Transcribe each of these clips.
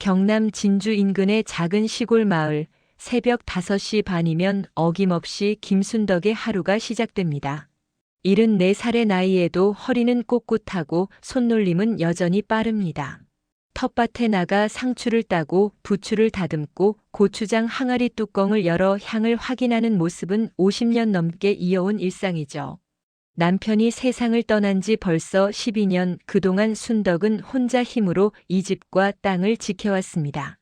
경남 진주 인근의 작은 시골 마을. 새벽 5시 반이면 어김없이 김순덕의 하루가 시작됩니다. 74살의 나이에도 허리는 꼿꼿하고 손놀림은 여전히 빠릅니다. 텃밭에 나가 상추를 따고 부추를 다듬고 고추장 항아리 뚜껑을 열어 향을 확인하는 모습은 50년 넘게 이어온 일상이죠. 남편이 세상을 떠난 지 벌써 12년, 그동안 순덕은 혼자 힘으로 이 집과 땅을 지켜왔습니다.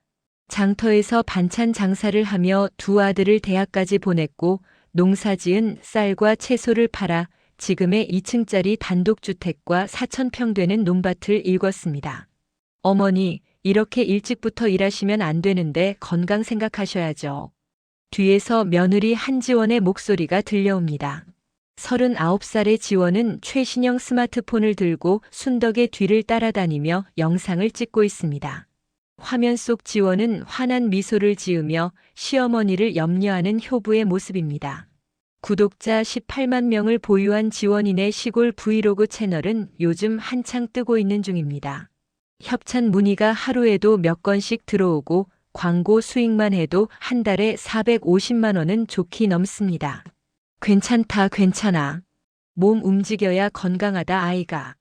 장터에서 반찬 장사를 하며 두 아들을 대학까지 보냈고 농사지은 쌀과 채소를 팔아 지금의 2층짜리 단독주택과 4,000평 되는 논밭을 일궜습니다. 어머니, 이렇게 일찍부터 일하시면 안 되는데 건강 생각하셔야죠. 뒤에서 며느리 한지원의 목소리가 들려옵니다. 39살의 지원은 최신형 스마트폰을 들고 순덕의 뒤를 따라다니며 영상을 찍고 있습니다. 화면 속 지원은 환한 미소를 지으며 시어머니를 염려하는 효부의 모습입니다. 구독자 18만 명을 보유한 지원인의 시골 브이로그 채널은 요즘 한창 뜨고 있는 중입니다. 협찬 문의가 하루에도 몇 건씩 들어오고 광고 수익만 해도 한 달에 450만 원은 좋게 넘습니다. 괜찮다, 괜찮아. 몸 움직여야 건강하다, 아이가.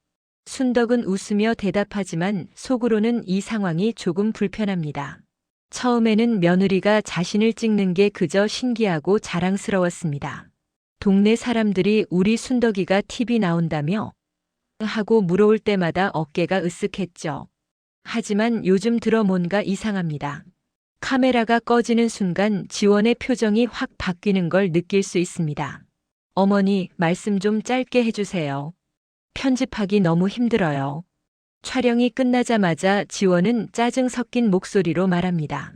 순덕은 웃으며 대답하지만 속으로는 이 상황이 조금 불편합니다. 처음에는 며느리가 자신을 찍는 게 그저 신기하고 자랑스러웠습니다. 동네 사람들이 우리 순덕이가 TV 나온다며? 하고 물어올 때마다 어깨가 으쓱했죠. 하지만 요즘 들어 뭔가 이상합니다. 카메라가 꺼지는 순간 지원의 표정이 확 바뀌는 걸 느낄 수 있습니다. 어머니, 말씀 좀 짧게 해주세요. 편집하기 너무 힘들어요. 촬영이 끝나자마자 지원은 짜증 섞인 목소리로 말합니다.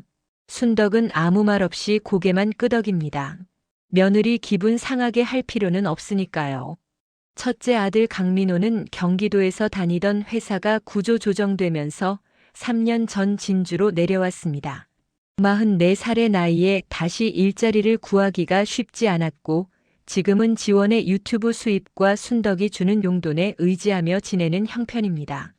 순덕은 아무 말 없이 고개만 끄덕입니다. 며느리 기분 상하게 할 필요는 없으니까요. 첫째 아들 강민호는 경기도에서 다니던 회사가 구조조정되면서 3년 전 진주로 내려왔습니다. 44살의 나이에 다시 일자리를 구하기가 쉽지 않았고 지금은 지원의 유튜브 수입과 순덕이 주는 용돈에 의지하며 지내는 형편입니다.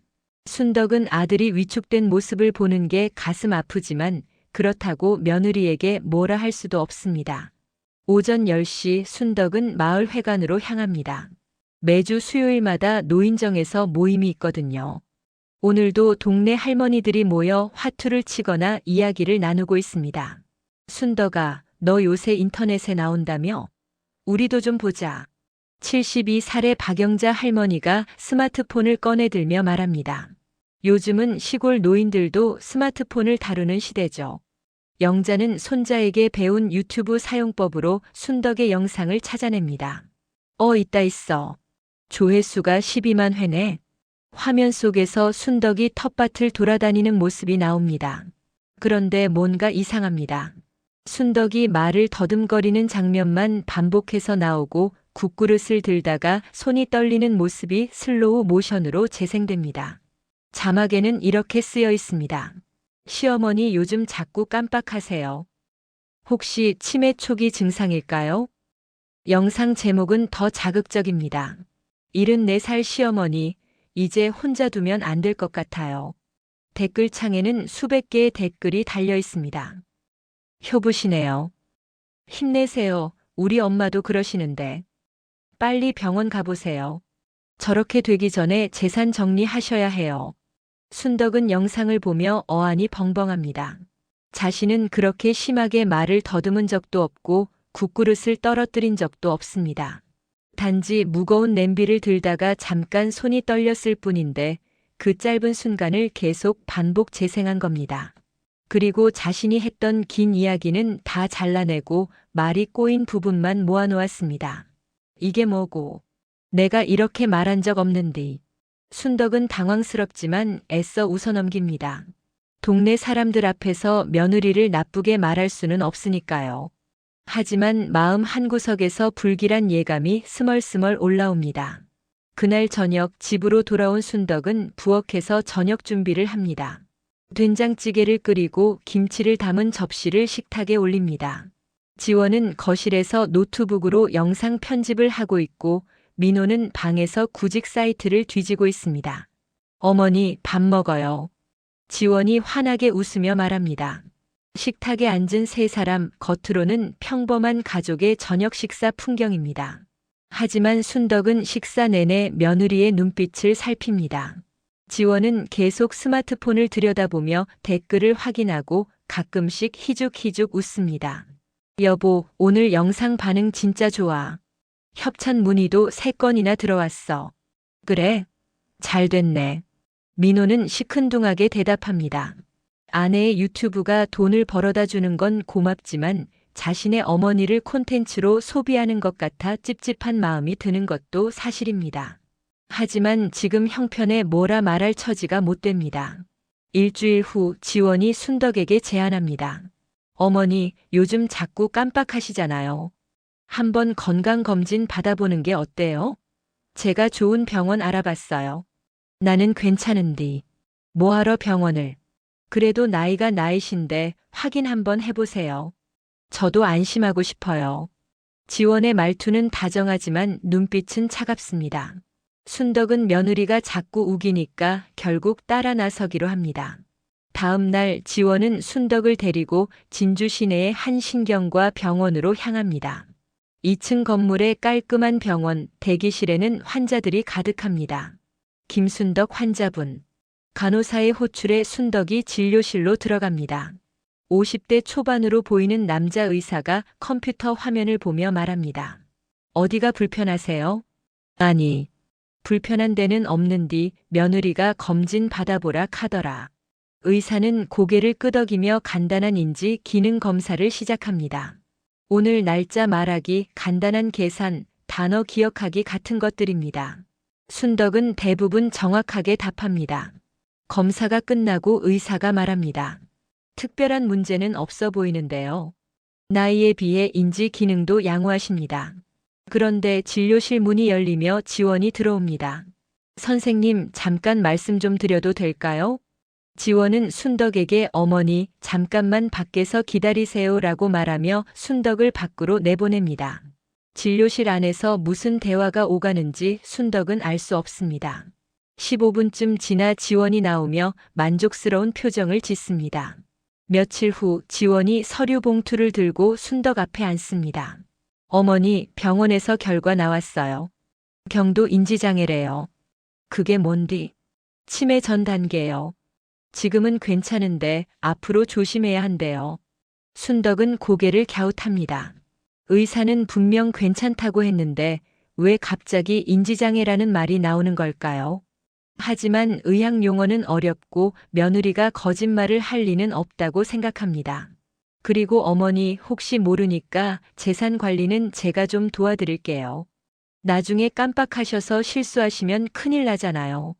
순덕은 아들이 위축된 모습을 보는 게 가슴 아프지만 그렇다고 며느리에게 뭐라 할 수도 없습니다. 오전 10시 순덕은 마을 회관으로 향합니다. 매주 수요일마다 노인정에서 모임이 있거든요. 오늘도 동네 할머니들이 모여 화투를 치거나 이야기를 나누고 있습니다. 순덕아, 너 요새 인터넷에 나온다며? 우리도 좀 보자. 72살의 박영자 할머니가 스마트폰을 꺼내들며 말합니다. 요즘은 시골 노인들도 스마트폰을 다루는 시대죠. 영자는 손자에게 배운 유튜브 사용법으로 순덕의 영상을 찾아냅니다. 있다 있어. 조회수가 12만 회네. 화면 속에서 순덕이 텃밭을 돌아다니는 모습이 나옵니다. 그런데 뭔가 이상합니다. 순덕이 말을 더듬거리는 장면만 반복해서 나오고 국그릇을 들다가 손이 떨리는 모습이 슬로우 모션으로 재생됩니다. 자막에는 이렇게 쓰여 있습니다. 시어머니 요즘 자꾸 깜빡하세요. 혹시 치매 초기 증상일까요? 영상 제목은 더 자극적입니다. 74살 시어머니, 이제 혼자 두면 안 될 것 같아요. 댓글창에는 수백 개의 댓글이 달려 있습니다. 효부시네요. 힘내세요. 우리 엄마도 그러시는데. 빨리 병원 가보세요. 저렇게 되기 전에 재산 정리하셔야 해요. 순덕은 영상을 보며 어안이 벙벙합니다. 자신은 그렇게 심하게 말을 더듬은 적도 없고 국그릇을 떨어뜨린 적도 없습니다. 단지 무거운 냄비를 들다가 잠깐 손이 떨렸을 뿐인데 그 짧은 순간을 계속 반복 재생한 겁니다. 그리고 자신이 했던 긴 이야기는 다 잘라내고 말이 꼬인 부분만 모아놓았습니다. 이게 뭐고? 내가 이렇게 말한 적 없는데. 순덕은 당황스럽지만 애써 웃어넘깁니다. 동네 사람들 앞에서 며느리를 나쁘게 말할 수는 없으니까요. 하지만 마음 한구석에서 불길한 예감이 스멀스멀 올라옵니다. 그날 저녁 집으로 돌아온 순덕은 부엌에서 저녁 준비를 합니다. 된장찌개를 끓이고 김치를 담은 접시를 식탁에 올립니다. 지원은 거실에서 노트북으로 영상 편집을 하고 있고 민호는 방에서 구직 사이트를 뒤지고 있습니다. 어머니, 밥 먹어요. 지원이 환하게 웃으며 말합니다. 식탁에 앉은 세 사람, 겉으로는 평범한 가족의 저녁 식사 풍경입니다. 하지만 순덕은 식사 내내 며느리의 눈빛을 살핍니다. 지원은 계속 스마트폰을 들여다보며 댓글을 확인하고 가끔씩 희죽희죽 웃습니다. 여보, 오늘 영상 반응 진짜 좋아. 협찬 문의도 3건이나 들어왔어. 그래? 잘 됐네. 민호는 시큰둥하게 대답합니다. 아내의 유튜브가 돈을 벌어다 주는 건 고맙지만 자신의 어머니를 콘텐츠로 소비하는 것 같아 찝찝한 마음이 드는 것도 사실입니다. 하지만 지금 형편에 뭐라 말할 처지가 못 됩니다. 일주일 후 지원이 순덕에게 제안합니다. 어머니, 요즘 자꾸 깜빡하시잖아요. 한번 건강검진 받아보는 게 어때요? 제가 좋은 병원 알아봤어요. 나는 괜찮은디. 뭐하러 병원을. 그래도 나이가 나이신데 확인 한번 해보세요. 저도 안심하고 싶어요. 지원의 말투는 다정하지만 눈빛은 차갑습니다. 순덕은 며느리가 자꾸 우기니까 결국 따라 나서기로 합니다. 다음 날 지원은 순덕을 데리고 진주 시내의 한 신경과 병원으로 향합니다. 2층 건물의 깔끔한 병원 대기실에는 환자들이 가득합니다. 김순덕 환자분. 간호사의 호출에 순덕이 진료실로 들어갑니다. 50대 초반으로 보이는 남자 의사가 컴퓨터 화면을 보며 말합니다. 어디가 불편하세요? 아니, 불편한 데는 없는디 며느리가 검진 받아보라 카더라. 의사는 고개를 끄덕이며 간단한 인지 기능 검사를 시작합니다. 오늘 날짜 말하기, 간단한 계산, 단어 기억하기 같은 것들입니다. 순덕은 대부분 정확하게 답합니다. 검사가 끝나고 의사가 말합니다. 특별한 문제는 없어 보이는데요. 나이에 비해 인지 기능도 양호하십니다. 그런데 진료실 문이 열리며 지원이 들어옵니다. 선생님, 잠깐 말씀 좀 드려도 될까요? 지원은 순덕에게 어머니, 잠깐만 밖에서 기다리세요라고 말하며 순덕을 밖으로 내보냅니다. 진료실 안에서 무슨 대화가 오가는지 순덕은 알 수 없습니다. 15분쯤 지나 지원이 나오며 만족스러운 표정을 짓습니다. 며칠 후 지원이 서류 봉투를 들고 순덕 앞에 앉습니다. 어머니, 병원에서 결과 나왔어요. 경도 인지장애래요. 그게 뭔디? 치매 전 단계요. 지금은 괜찮은데 앞으로 조심해야 한대요. 순덕은 고개를 갸웃합니다. 의사는 분명 괜찮다고 했는데 왜 갑자기 인지장애라는 말이 나오는 걸까요? 하지만 의학 용어는 어렵고 며느리가 거짓말을 할 리는 없다고 생각합니다. 그리고 어머니, 혹시 모르니까 재산 관리는 제가 좀 도와드릴게요. 나중에 깜빡하셔서 실수하시면 큰일 나잖아요.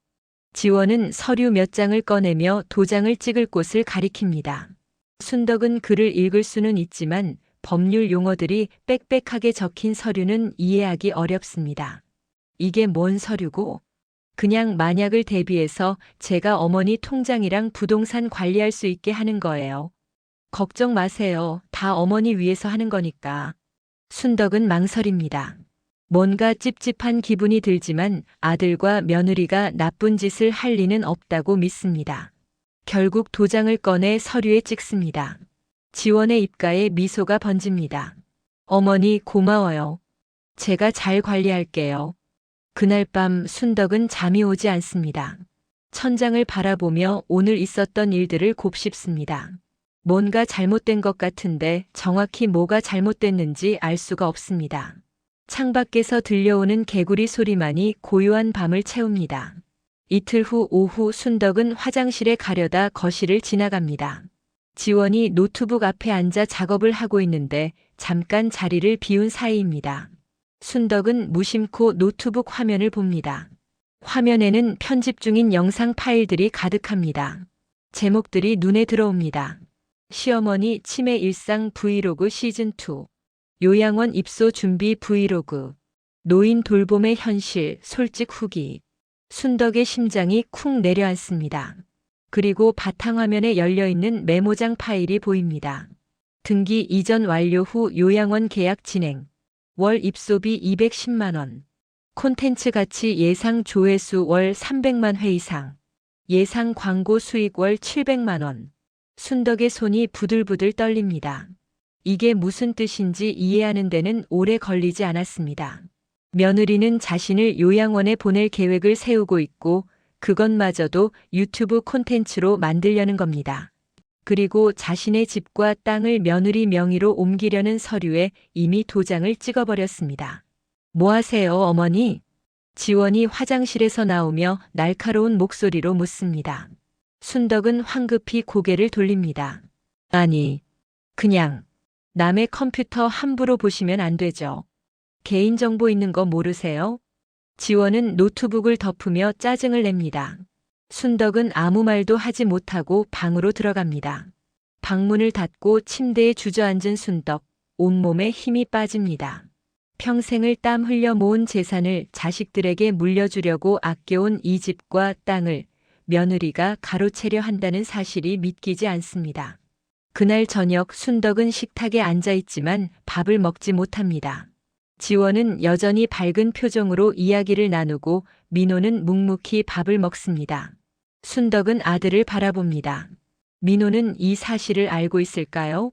지원은 서류 몇 장을 꺼내며 도장을 찍을 곳을 가리킵니다. 순덕은 글을 읽을 수는 있지만 법률 용어들이 빽빽하게 적힌 서류는 이해하기 어렵습니다. 이게 뭔 서류고? 그냥 만약을 대비해서 제가 어머니 통장이랑 부동산 관리할 수 있게 하는 거예요. 걱정 마세요. 다 어머니 위해서 하는 거니까. 순덕은 망설입니다. 뭔가 찝찝한 기분이 들지만 아들과 며느리가 나쁜 짓을 할 리는 없다고 믿습니다. 결국 도장을 꺼내 서류에 찍습니다. 지원의 입가에 미소가 번집니다. 어머니, 고마워요. 제가 잘 관리할게요. 그날 밤 순덕은 잠이 오지 않습니다. 천장을 바라보며 오늘 있었던 일들을 곱씹습니다. 뭔가 잘못된 것 같은데 정확히 뭐가 잘못됐는지 알 수가 없습니다. 창밖에서 들려오는 개구리 소리만이 고요한 밤을 채웁니다. 이틀 후 오후 순덕은 화장실에 가려다 거실을 지나갑니다. 지원이 노트북 앞에 앉아 작업을 하고 있는데 잠깐 자리를 비운 사이입니다. 순덕은 무심코 노트북 화면을 봅니다. 화면에는 편집 중인 영상 파일들이 가득합니다. 제목들이 눈에 들어옵니다. 시어머니 치매 일상 브이로그 시즌2, 요양원 입소 준비 브이로그, 노인 돌봄의 현실 솔직 후기. 순덕의 심장이 쿵 내려앉습니다. 그리고 바탕화면에 열려있는 메모장 파일이 보입니다. 등기 이전 완료 후 요양원 계약 진행. 월 입소비 210만 원. 콘텐츠 가치 예상 조회수 월 300만 회 이상. 예상 광고 수익 월 700만 원. 순덕의 손이 부들부들 떨립니다. 이게 무슨 뜻인지 이해하는 데는 오래 걸리지 않았습니다. 며느리는 자신을 요양원에 보낼 계획을 세우고 있고 그것마저도 유튜브 콘텐츠로 만들려는 겁니다. 그리고 자신의 집과 땅을 며느리 명의로 옮기려는 서류에 이미 도장을 찍어버렸습니다. 뭐 하세요, 어머니? 지원이 화장실에서 나오며 날카로운 목소리로 묻습니다. 순덕은 황급히 고개를 돌립니다. 아니, 그냥 남의 컴퓨터 함부로 보시면 안 되죠. 개인정보 있는 거 모르세요? 지원은 노트북을 덮으며 짜증을 냅니다. 순덕은 아무 말도 하지 못하고 방으로 들어갑니다. 방문을 닫고 침대에 주저앉은 순덕, 온몸에 힘이 빠집니다. 평생을 땀 흘려 모은 재산을 자식들에게 물려주려고 아껴온 이 집과 땅을 며느리가 가로채려 한다는 사실이 믿기지 않습니다. 그날 저녁 순덕은 식탁에 앉아 있지만 밥을 먹지 못합니다. 지원은 여전히 밝은 표정으로 이야기를 나누고 민호는 묵묵히 밥을 먹습니다. 순덕은 아들을 바라봅니다. 민호는 이 사실을 알고 있을까요?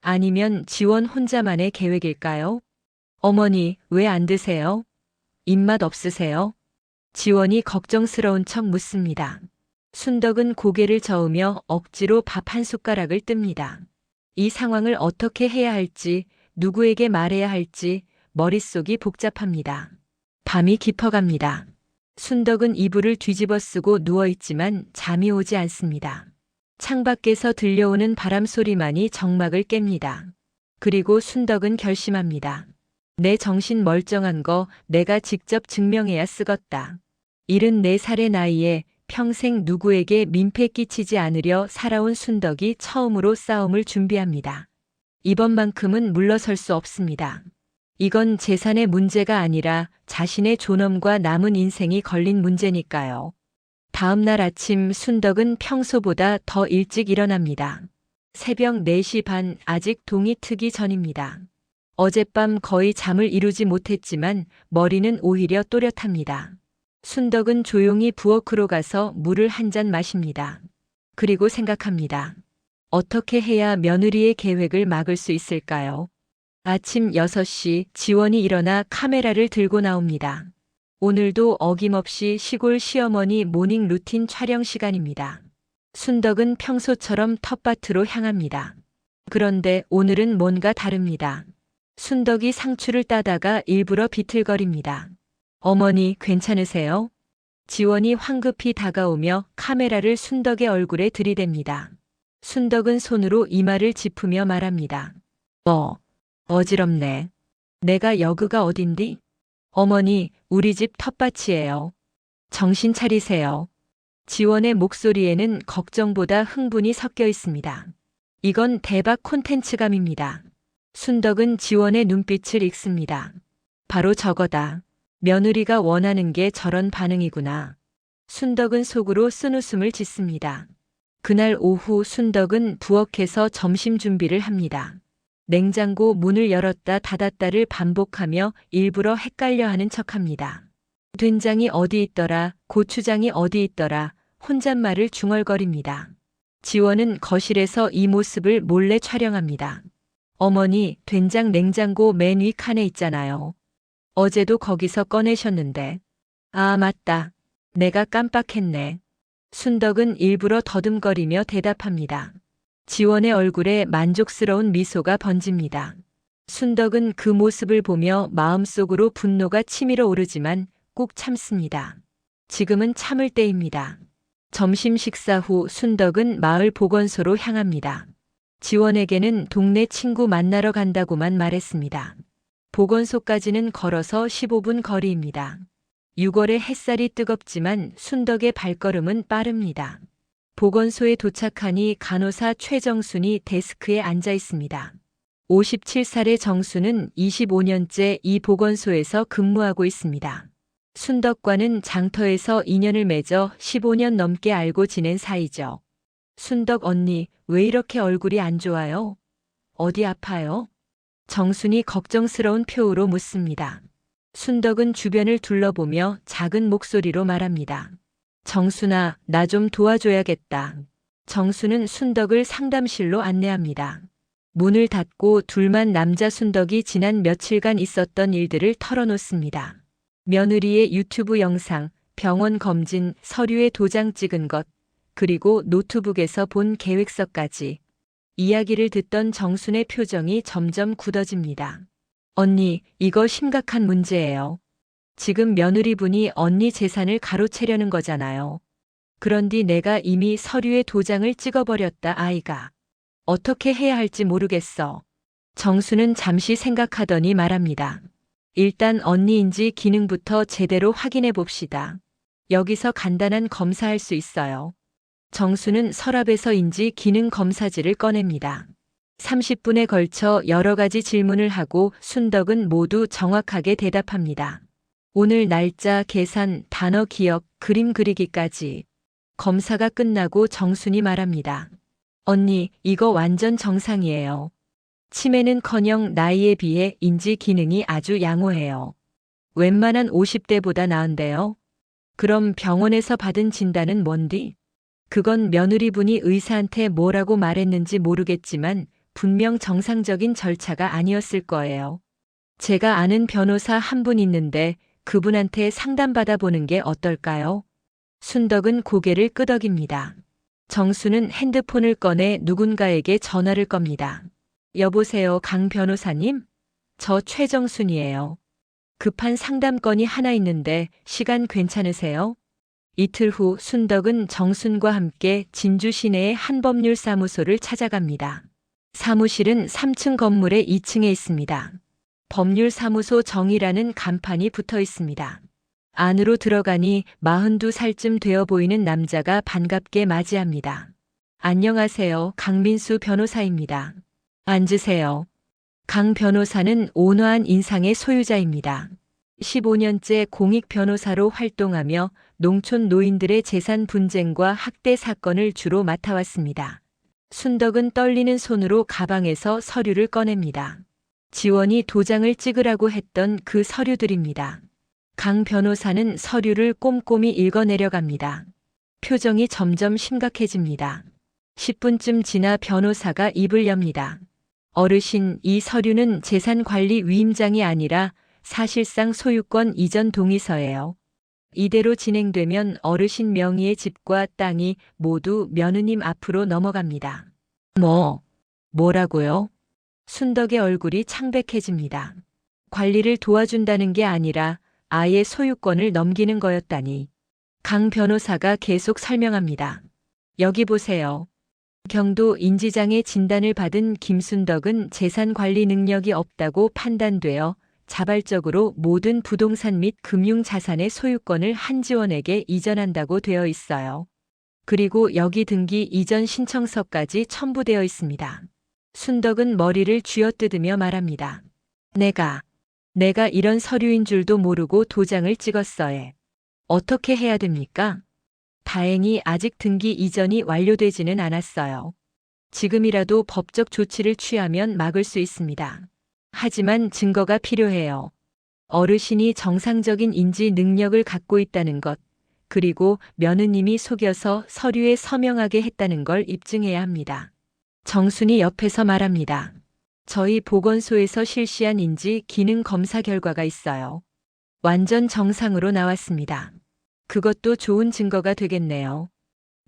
아니면 지원 혼자만의 계획일까요? 어머니, 왜 안 드세요? 입맛 없으세요? 지원이 걱정스러운 척 묻습니다. 순덕은 고개를 저으며 억지로 밥 한 숟가락을 뜹니다. 이 상황을 어떻게 해야 할지, 누구에게 말해야 할지 머릿속이 복잡합니다. 밤이 깊어갑니다. 순덕은 이불을 뒤집어 쓰고 누워있지만 잠이 오지 않습니다. 창밖에서 들려오는 바람 소리만이 정막을 깹니다. 그리고 순덕은 결심합니다. 내 정신 멀쩡한 거 내가 직접 증명해야 쓰겄다. 74살의 나이에 평생 누구에게 민폐 끼치지 않으려 살아온 순덕이 처음으로 싸움을 준비합니다. 이번만큼은 물러설 수 없습니다. 이건 재산의 문제가 아니라 자신의 존엄과 남은 인생이 걸린 문제니까요. 다음 날 아침 순덕은 평소보다 더 일찍 일어납니다. 새벽 4시 반, 아직 동이 트기 전입니다. 어젯밤 거의 잠을 이루지 못했지만 머리는 오히려 또렷합니다. 순덕은 조용히 부엌으로 가서 물을 한 잔 마십니다. 그리고 생각합니다. 어떻게 해야 며느리의 계획을 막을 수 있을까요? 아침 6시 지원이 일어나 카메라를 들고 나옵니다. 오늘도 어김없이 시골 시어머니 모닝 루틴 촬영 시간입니다. 순덕은 평소처럼 텃밭으로 향합니다. 그런데 오늘은 뭔가 다릅니다. 순덕이 상추를 따다가 일부러 비틀거립니다. 어머니, 괜찮으세요? 지원이 황급히 다가오며 카메라를 순덕의 얼굴에 들이댑니다. 순덕은 손으로 이마를 짚으며 말합니다. 어지럽네. 내가 여기가 어딘디? 어머니, 우리 집 텃밭이에요. 정신 차리세요. 지원의 목소리에는 걱정보다 흥분이 섞여 있습니다. 이건 대박 콘텐츠감입니다. 순덕은 지원의 눈빛을 읽습니다. 바로 저거다. 며느리가 원하는 게 저런 반응이구나. 순덕은 속으로 쓴웃음을 짓습니다. 그날 오후 순덕은 부엌에서 점심 준비를 합니다. 냉장고 문을 열었다 닫았다를 반복하며 일부러 헷갈려하는 척합니다. 된장이 어디 있더라, 고추장이 어디 있더라, 혼잣말을 중얼거립니다. 지원은 거실에서 이 모습을 몰래 촬영합니다. 어머니, 된장 냉장고 맨 위 칸에 있잖아요. 어제도 거기서 꺼내셨는데. 아, 맞다. 내가 깜빡했네. 순덕은 일부러 더듬거리며 대답합니다. 지원의 얼굴에 만족스러운 미소가 번집니다. 순덕은 그 모습을 보며 마음속으로 분노가 치밀어 오르지만 꾹 참습니다. 지금은 참을 때입니다. 점심 식사 후 순덕은 마을 보건소로 향합니다. 지원에게는 동네 친구 만나러 간다고만 말했습니다. 보건소까지는 걸어서 15분 거리입니다. 6월의 햇살이 뜨겁지만 순덕의 발걸음은 빠릅니다. 보건소에 도착하니 간호사 최정순이 데스크에 앉아 있습니다. 57살의 정순은 25년째 이 보건소에서 근무하고 있습니다. 순덕과는 장터에서 인연을 맺어 15년 넘게 알고 지낸 사이죠. 순덕 언니, 왜 이렇게 얼굴이 안 좋아요? 어디 아파요? 정순이 걱정스러운 표우로 묻습니다. 순덕은 주변을 둘러보며 작은 목소리로 말합니다. 정순아, 나 좀 도와줘야겠다. 정순은 순덕을 상담실로 안내합니다. 문을 닫고 둘만 남자 순덕이 지난 며칠간 있었던 일들을 털어놓습니다. 며느리의 유튜브 영상, 병원 검진, 서류에 도장 찍은 것, 그리고 노트북에서 본 계획서까지. 이야기를 듣던 정순의 표정이 점점 굳어집니다. 언니, 이거 심각한 문제예요. 지금 며느리분이 언니 재산을 가로채려는 거잖아요. 그런데 내가 이미 서류에 도장을 찍어버렸다 아이가. 어떻게 해야 할지 모르겠어. 정수는 잠시 생각하더니 말합니다. 일단 언니인지 기능부터 제대로 확인해 봅시다. 여기서 간단한 검사할 수 있어요. 정수는 서랍에서 인지 기능 검사지를 꺼냅니다. 30분에 걸쳐 여러 가지 질문을 하고 순덕은 모두 정확하게 대답합니다. 오늘 날짜, 계산, 단어 기억, 그림 그리기까지. 검사가 끝나고 정순이 말합니다. 언니, 이거 완전 정상이에요. 치매는커녕 나이에 비해 인지 기능이 아주 양호해요. 웬만한 50대보다 나은데요. 그럼 병원에서 받은 진단은 뭔디? 그건 며느리분이 의사한테 뭐라고 말했는지 모르겠지만 분명 정상적인 절차가 아니었을 거예요. 제가 아는 변호사 한 분 있는데 그분한테 상담받아 보는 게 어떨까요? 순덕은 고개를 끄덕입니다. 정수는 핸드폰을 꺼내 누군가에게 전화를 겁니다. 여보세요, 강 변호사님? 저 최정순이에요. 급한 상담건이 하나 있는데 시간 괜찮으세요? 이틀 후 순덕은 정순과 함께 진주 시내의 한 법률 사무소를 찾아갑니다. 사무실은 3층 건물의 2층에 있습니다. 법률사무소 정이라는 간판이 붙어 있습니다. 안으로 들어가니 42살쯤 되어 보이는 남자가 반갑게 맞이합니다. 안녕하세요, 강민수 변호사입니다. 앉으세요. 강 변호사는 온화한 인상의 소유자입니다. 15년째 공익 변호사로 활동하며 농촌 노인들의 재산 분쟁과 학대 사건을 주로 맡아왔습니다. 순덕은 떨리는 손으로 가방에서 서류를 꺼냅니다. 지원이 도장을 찍으라고 했던 그 서류들입니다. 강 변호사는 서류를 꼼꼼히 읽어내려갑니다. 표정이 점점 심각해집니다. 10분쯤 지나 변호사가 입을 엽니다. 어르신, 이 서류는 재산관리 위임장이 아니라 사실상 소유권 이전 동의서예요. 이대로 진행되면 어르신 명의의 집과 땅이 모두 며느님 앞으로 넘어갑니다. 뭐라고요? 순덕의 얼굴이 창백해집니다. 관리를 도와준다는 게 아니라 아예 소유권을 넘기는 거였다니. 강 변호사가 계속 설명합니다. 여기 보세요. 경도 인지장애 진단을 받은 김순덕은 재산 관리 능력이 없다고 판단되어 자발적으로 모든 부동산 및 금융 자산의 소유권을 한지원에게 이전한다고 되어 있어요. 그리고 여기 등기 이전 신청서까지 첨부되어 있습니다. 순덕은 머리를 쥐어뜯으며 말합니다. 내가 이런 서류인 줄도 모르고 도장을 찍었어요. 어떻게 해야 됩니까? 다행히 아직 등기 이전이 완료되지는 않았어요. 지금이라도 법적 조치를 취하면 막을 수 있습니다. 하지만 증거가 필요해요. 어르신이 정상적인 인지 능력을 갖고 있다는 것, 그리고 며느님이 속여서 서류에 서명하게 했다는 걸 입증해야 합니다. 정순이 옆에서 말합니다. 저희 보건소에서 실시한 인지 기능 검사 결과가 있어요. 완전 정상으로 나왔습니다. 그것도 좋은 증거가 되겠네요.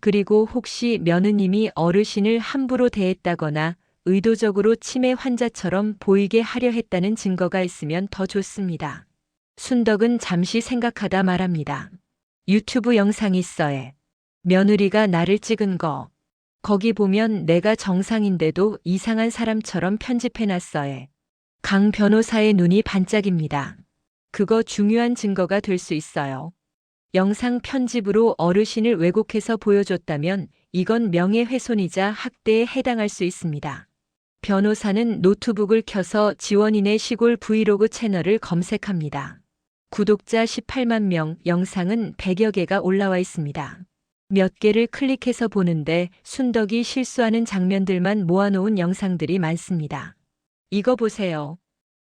그리고 혹시 며느님이 어르신을 함부로 대했다거나 의도적으로 치매 환자처럼 보이게 하려 했다는 증거가 있으면 더 좋습니다. 순덕은 잠시 생각하다 말합니다. 유튜브 영상 있어요. 며느리가 나를 찍은 거. 거기 보면 내가 정상인데도 이상한 사람처럼 편집해놨어요. 강 변호사의 눈이 반짝입니다. 그거 중요한 증거가 될 수 있어요. 영상 편집으로 어르신을 왜곡해서 보여줬다면 이건 명예훼손이자 학대에 해당할 수 있습니다. 변호사는 노트북을 켜서 지원인의 시골 브이로그 채널을 검색합니다. 구독자 18만 명, 영상은 100여 개가 올라와 있습니다. 몇 개를 클릭해서 보는데 순덕이 실수하는 장면들만 모아놓은 영상들이 많습니다. 이거 보세요.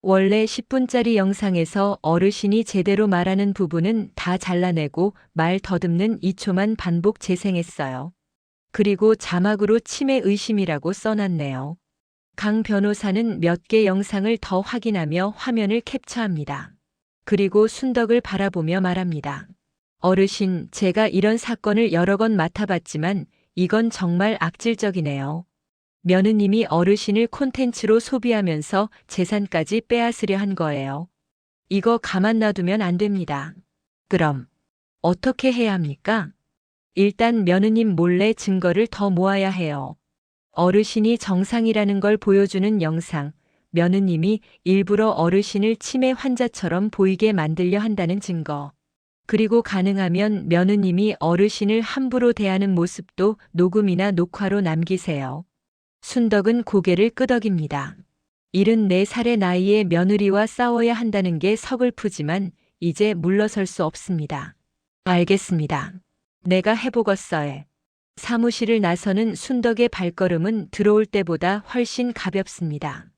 원래 10분짜리 영상에서 어르신이 제대로 말하는 부분은 다 잘라내고 말 더듬는 2초만 반복 재생했어요. 그리고 자막으로 치매 의심이라고 써놨네요. 강 변호사는 몇 개 영상을 더 확인하며 화면을 캡처합니다. 그리고 순덕을 바라보며 말합니다. 어르신, 제가 이런 사건을 여러 건 맡아봤지만 이건 정말 악질적이네요. 며느님이 어르신을 콘텐츠로 소비하면서 재산까지 빼앗으려 한 거예요. 이거 가만 놔두면 안 됩니다. 그럼 어떻게 해야 합니까? 일단 며느님 몰래 증거를 더 모아야 해요. 어르신이 정상이라는 걸 보여주는 영상, 며느님이 일부러 어르신을 치매 환자처럼 보이게 만들려 한다는 증거, 그리고 가능하면 며느님이 어르신을 함부로 대하는 모습도 녹음이나 녹화로 남기세요. 순덕은 고개를 끄덕입니다. 74살의 나이에 며느리와 싸워야 한다는 게 서글프지만 이제 물러설 수 없습니다. 알겠습니다. 내가 해보겠어요. 사무실을 나서는 순덕의 발걸음은 들어올 때보다 훨씬 가볍습니다.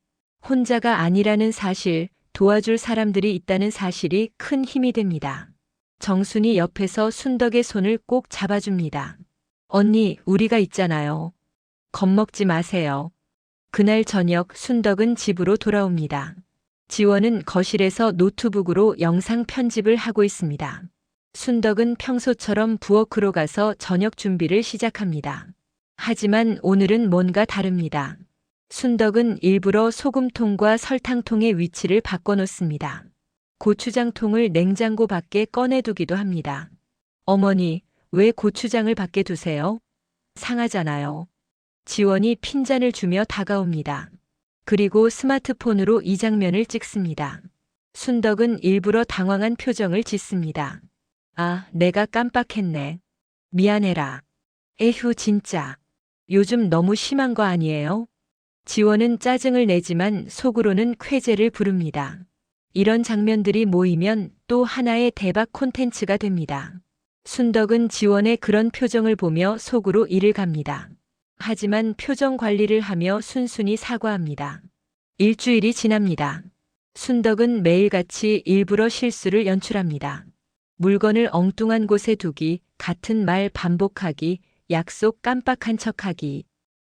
혼자가 아니라는 사실, 도와줄 사람들이 있다는 사실이 큰 힘이 됩니다. 정순이 옆에서 순덕의 손을 꼭 잡아줍니다. 언니, 우리가 있잖아요. 겁먹지 마세요. 그날 저녁 순덕은 집으로 돌아옵니다. 지원은 거실에서 노트북으로 영상 편집을 하고 있습니다. 순덕은 평소처럼 부엌으로 가서 저녁 준비를 시작합니다. 하지만 오늘은 뭔가 다릅니다. 순덕은 일부러 소금통과 설탕통의 위치를 바꿔놓습니다. 고추장통을 냉장고 밖에 꺼내두기도 합니다. 어머니, 왜 고추장을 밖에 두세요? 상하잖아요. 지원이 핀잔을 주며 다가옵니다. 그리고 스마트폰으로 이 장면을 찍습니다. 순덕은 일부러 당황한 표정을 짓습니다. 아, 내가 깜빡했네. 미안해라. 에휴, 진짜. 요즘 너무 심한 거 아니에요? 지원은 짜증을 내지만 속으로는 쾌재를 부릅니다. 이런 장면들이 모이면 또 하나의 대박 콘텐츠가 됩니다. 순덕은 지원의 그런 표정을 보며 속으로 이를 갑니다. 하지만 표정 관리를 하며 순순히 사과합니다. 일주일이 지납니다. 순덕은 매일같이 일부러 실수를 연출합니다. 물건을 엉뚱한 곳에 두기, 같은 말 반복하기, 약속 깜빡한 척하기.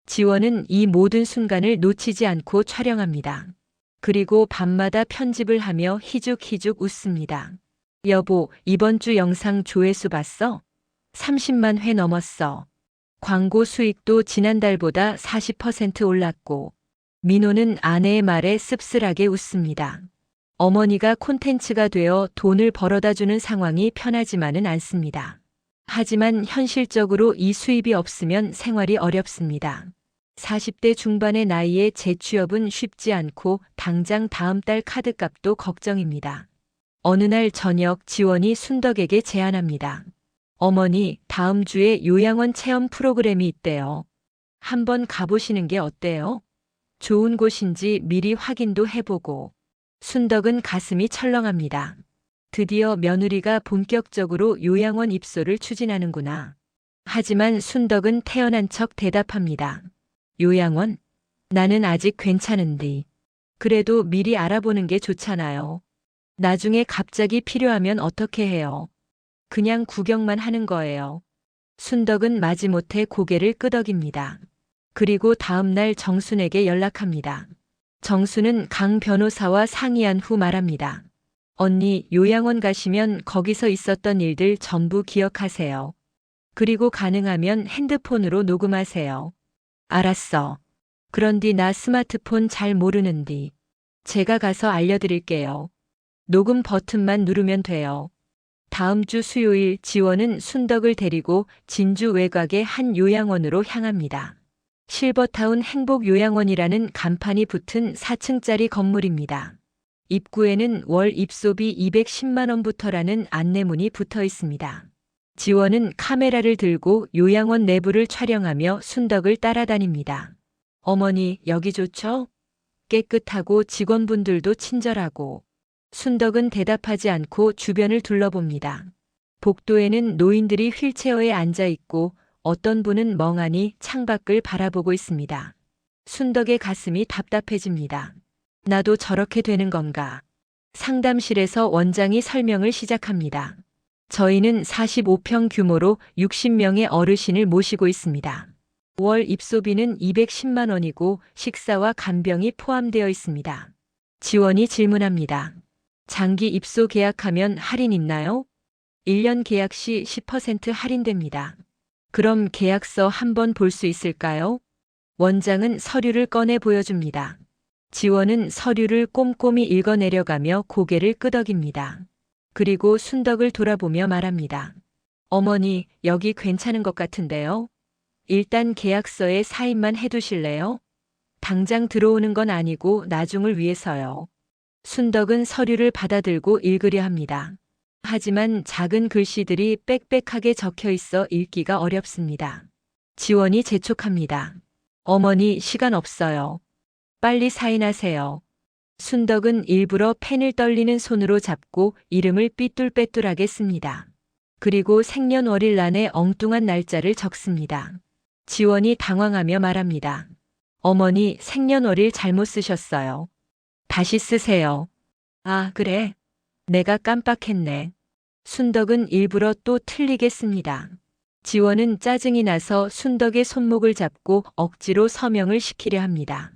지원은 이 모든 순간을 놓치지 않고 촬영합니다. 그리고 밤마다 편집을 하며 희죽희죽 웃습니다. 여보, 이번 주 영상 조회수 봤어? 30만 회 넘었어. 광고 수익도 지난달보다 40% 올랐고, 민호는 아내의 말에 씁쓸하게 웃습니다. 어머니가 콘텐츠가 되어 돈을 벌어다 주는 상황이 편하지만은 않습니다. 하지만 현실적으로 이 수입이 없으면 생활이 어렵습니다. 40대 중반의 나이에 재취업은 쉽지 않고 당장 다음 달 카드값도 걱정입니다. 어느 날 저녁 지원이 순덕에게 제안합니다. 어머니, 다음 주에 요양원 체험 프로그램이 있대요. 한번 가보시는 게 어때요? 좋은 곳인지 미리 확인도 해보고. 순덕은 가슴이 철렁합니다. 드디어 며느리가 본격적으로 요양원 입소를 추진하는구나. 하지만 순덕은 태연한 척 대답합니다. 요양원? 나는 아직 괜찮은데. 그래도 미리 알아보는 게 좋잖아요. 나중에 갑자기 필요하면 어떻게 해요? 그냥 구경만 하는 거예요. 순덕은 마지못해 고개를 끄덕입니다. 그리고 다음 날 정순에게 연락합니다. 정순은 강 변호사와 상의한 후 말합니다. 언니, 요양원 가시면 거기서 있었던 일들 전부 기억하세요. 그리고 가능하면 핸드폰으로 녹음하세요. 알았어. 그런디 나 스마트폰 잘 모르는디. 제가 가서 알려드릴게요. 녹음 버튼만 누르면 돼요. 다음 주 수요일 지원은 순덕을 데리고 진주 외곽의 한 요양원으로 향합니다. 실버타운 행복요양원이라는 간판이 붙은 4층짜리 건물입니다. 입구에는 월 입소비 210만 원부터라는 안내문이 붙어 있습니다. 지원은 카메라를 들고 요양원 내부를 촬영하며 순덕을 따라다닙니다. 어머니, 여기 좋죠? 깨끗하고 직원분들도 친절하고. 순덕은 대답하지 않고 주변을 둘러봅니다. 복도에는 노인들이 휠체어에 앉아 있고 어떤 분은 멍하니 창밖을 바라보고 있습니다. 순덕의 가슴이 답답해집니다. 나도 저렇게 되는 건가? 상담실에서 원장이 설명을 시작합니다. 저희는 45평 규모로 60명의 어르신을 모시고 있습니다. 월 입소비는 210만 원이고 식사와 간병이 포함되어 있습니다. 지원이 질문합니다. 장기 입소 계약하면 할인 있나요? 1년 계약 시 10% 할인됩니다. 그럼 계약서 한번 볼 수 있을까요? 원장은 서류를 꺼내 보여줍니다. 지원은 서류를 꼼꼼히 읽어내려가며 고개를 끄덕입니다. 그리고 순덕을 돌아보며 말합니다. 어머니, 여기 괜찮은 것 같은데요? 일단 계약서에 사인만 해두실래요? 당장 들어오는 건 아니고 나중을 위해서요. 순덕은 서류를 받아들고 읽으려 합니다. 하지만 작은 글씨들이 빽빽하게 적혀 있어 읽기가 어렵습니다. 지원이 재촉합니다. 어머니, 시간 없어요. 빨리 사인하세요. 순덕은 일부러 펜을 떨리는 손으로 잡고 이름을 삐뚤빼뚤하게 씁니다. 그리고 생년월일란에 엉뚱한 날짜를 적습니다. 지원이 당황하며 말합니다. 어머니, 생년월일 잘못 쓰셨어요. 다시 쓰세요. 아, 그래. 내가 깜빡했네. 순덕은 일부러 또 틀리게 씁니다. 지원은 짜증이 나서 순덕의 손목을 잡고 억지로 서명을 시키려 합니다.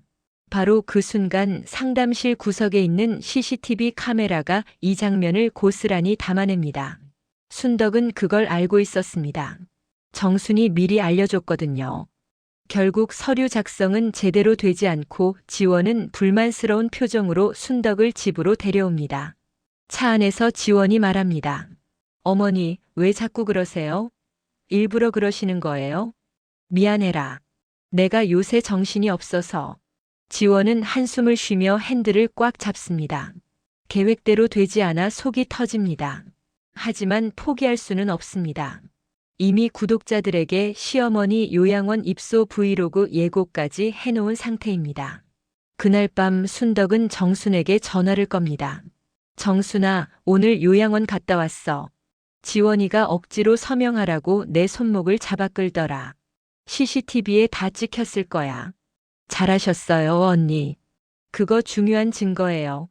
바로 그 순간 상담실 구석에 있는 CCTV 카메라가 이 장면을 고스란히 담아냅니다. 순덕은 그걸 알고 있었습니다. 정순이 미리 알려줬거든요. 결국 서류 작성은 제대로 되지 않고 지원은 불만스러운 표정으로 순덕을 집으로 데려옵니다. 차 안에서 지원이 말합니다. 어머니, 왜 자꾸 그러세요? 일부러 그러시는 거예요? 미안해라. 내가 요새 정신이 없어서. 지원은 한숨을 쉬며 핸들을 꽉 잡습니다. 계획대로 되지 않아 속이 터집니다. 하지만 포기할 수는 없습니다. 이미 구독자들에게 시어머니 요양원 입소 브이로그 예고까지 해놓은 상태입니다. 그날 밤 순덕은 정순에게 전화를 겁니다. 정순아, 오늘 요양원 갔다 왔어. 지원이가 억지로 서명하라고 내 손목을 잡아 끌더라. CCTV에 다 찍혔을 거야. 잘하셨어요, 언니. 그거 중요한 증거예요.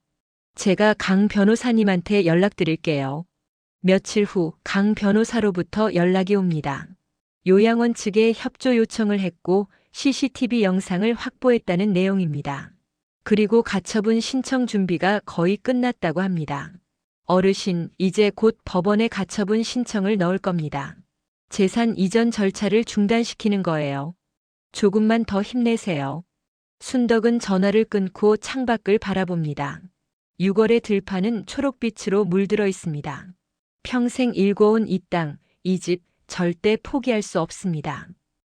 제가 강 변호사님한테 연락드릴게요. 며칠 후 강 변호사로부터 연락이 옵니다. 요양원 측에 협조 요청을 했고 CCTV 영상을 확보했다는 내용입니다. 그리고 가처분 신청 준비가 거의 끝났다고 합니다. 어르신, 이제 곧 법원에 가처분 신청을 넣을 겁니다. 재산 이전 절차를 중단시키는 거예요. 조금만 더 힘내세요. 순덕은 전화를 끊고 창밖을 바라봅니다. 6월의 들판은 초록빛으로 물들어 있습니다. 평생 일궈온 이 땅, 이 집 절대 포기할 수 없습니다.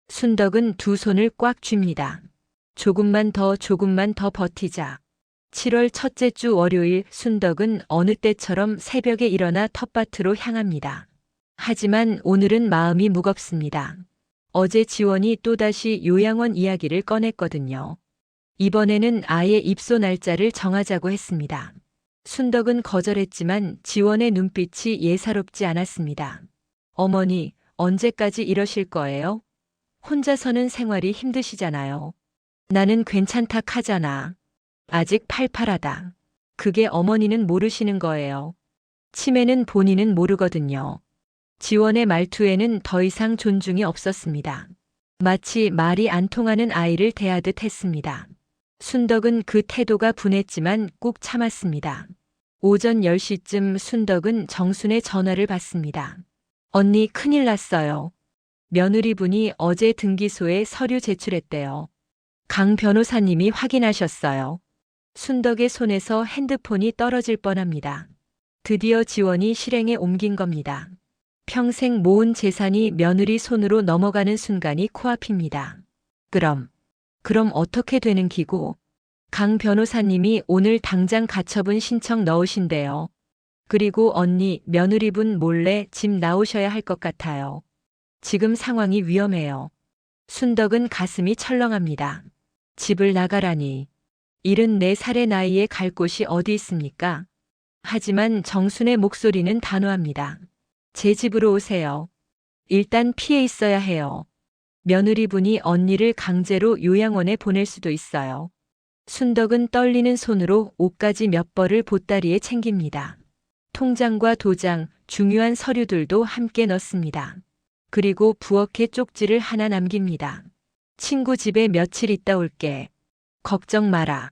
순덕은 두 손을 꽉 쥡니다. 조금만 더 버티자. 7월 첫째 주 월요일 순덕은 어느 때처럼 새벽에 일어나 텃밭으로 향합니다. 하지만 오늘은 마음이 무겁습니다. 어제 지원이 또다시 요양원 이야기를 꺼냈거든요. 이번에는 아예 입소 날짜를 정하자고 했습니다. 순덕은 거절했지만 지원의 눈빛이 예사롭지 않았습니다. 어머니, 언제까지 이러실 거예요? 혼자서는 생활이 힘드시잖아요. 나는 괜찮다 하잖아. 아직 팔팔하다. 그게 어머니는 모르시는 거예요. 치매는 본인은 모르거든요. 지원의 말투에는 더 이상 존중이 없었습니다. 마치 말이 안 통하는 아이를 대하듯 했습니다. 순덕은 그 태도가 분했지만 꾹 참았습니다. 오전 10시쯤 순덕은 정순의 전화를 받습니다. 언니, 큰일 났어요. 며느리분이 어제 등기소에 서류 제출했대요. 강 변호사님이 확인하셨어요. 순덕의 손에서 핸드폰이 떨어질 뻔합니다. 드디어 지원이 실행에 옮긴 겁니다. 평생 모은 재산이 며느리 손으로 넘어가는 순간이 코앞입니다. 그럼 어떻게 되는 기고? 강 변호사님이 오늘 당장 가처분 신청 넣으신대요. 그리고 언니, 며느리분 몰래 집 나오셔야 할 것 같아요. 지금 상황이 위험해요. 순덕은 가슴이 철렁합니다. 집을 나가라니. 74살의 나이에 갈 곳이 어디 있습니까? 하지만 정순의 목소리는 단호합니다. 제 집으로 오세요. 일단 피해 있어야 해요. 며느리분이 언니를 강제로 요양원에 보낼 수도 있어요. 순덕은 떨리는 손으로 옷가지 몇 벌을 보따리에 챙깁니다. 통장과 도장, 중요한 서류들도 함께 넣습니다. 그리고 부엌에 쪽지를 하나 남깁니다. 친구 집에 며칠 있다 올게. 걱정 마라.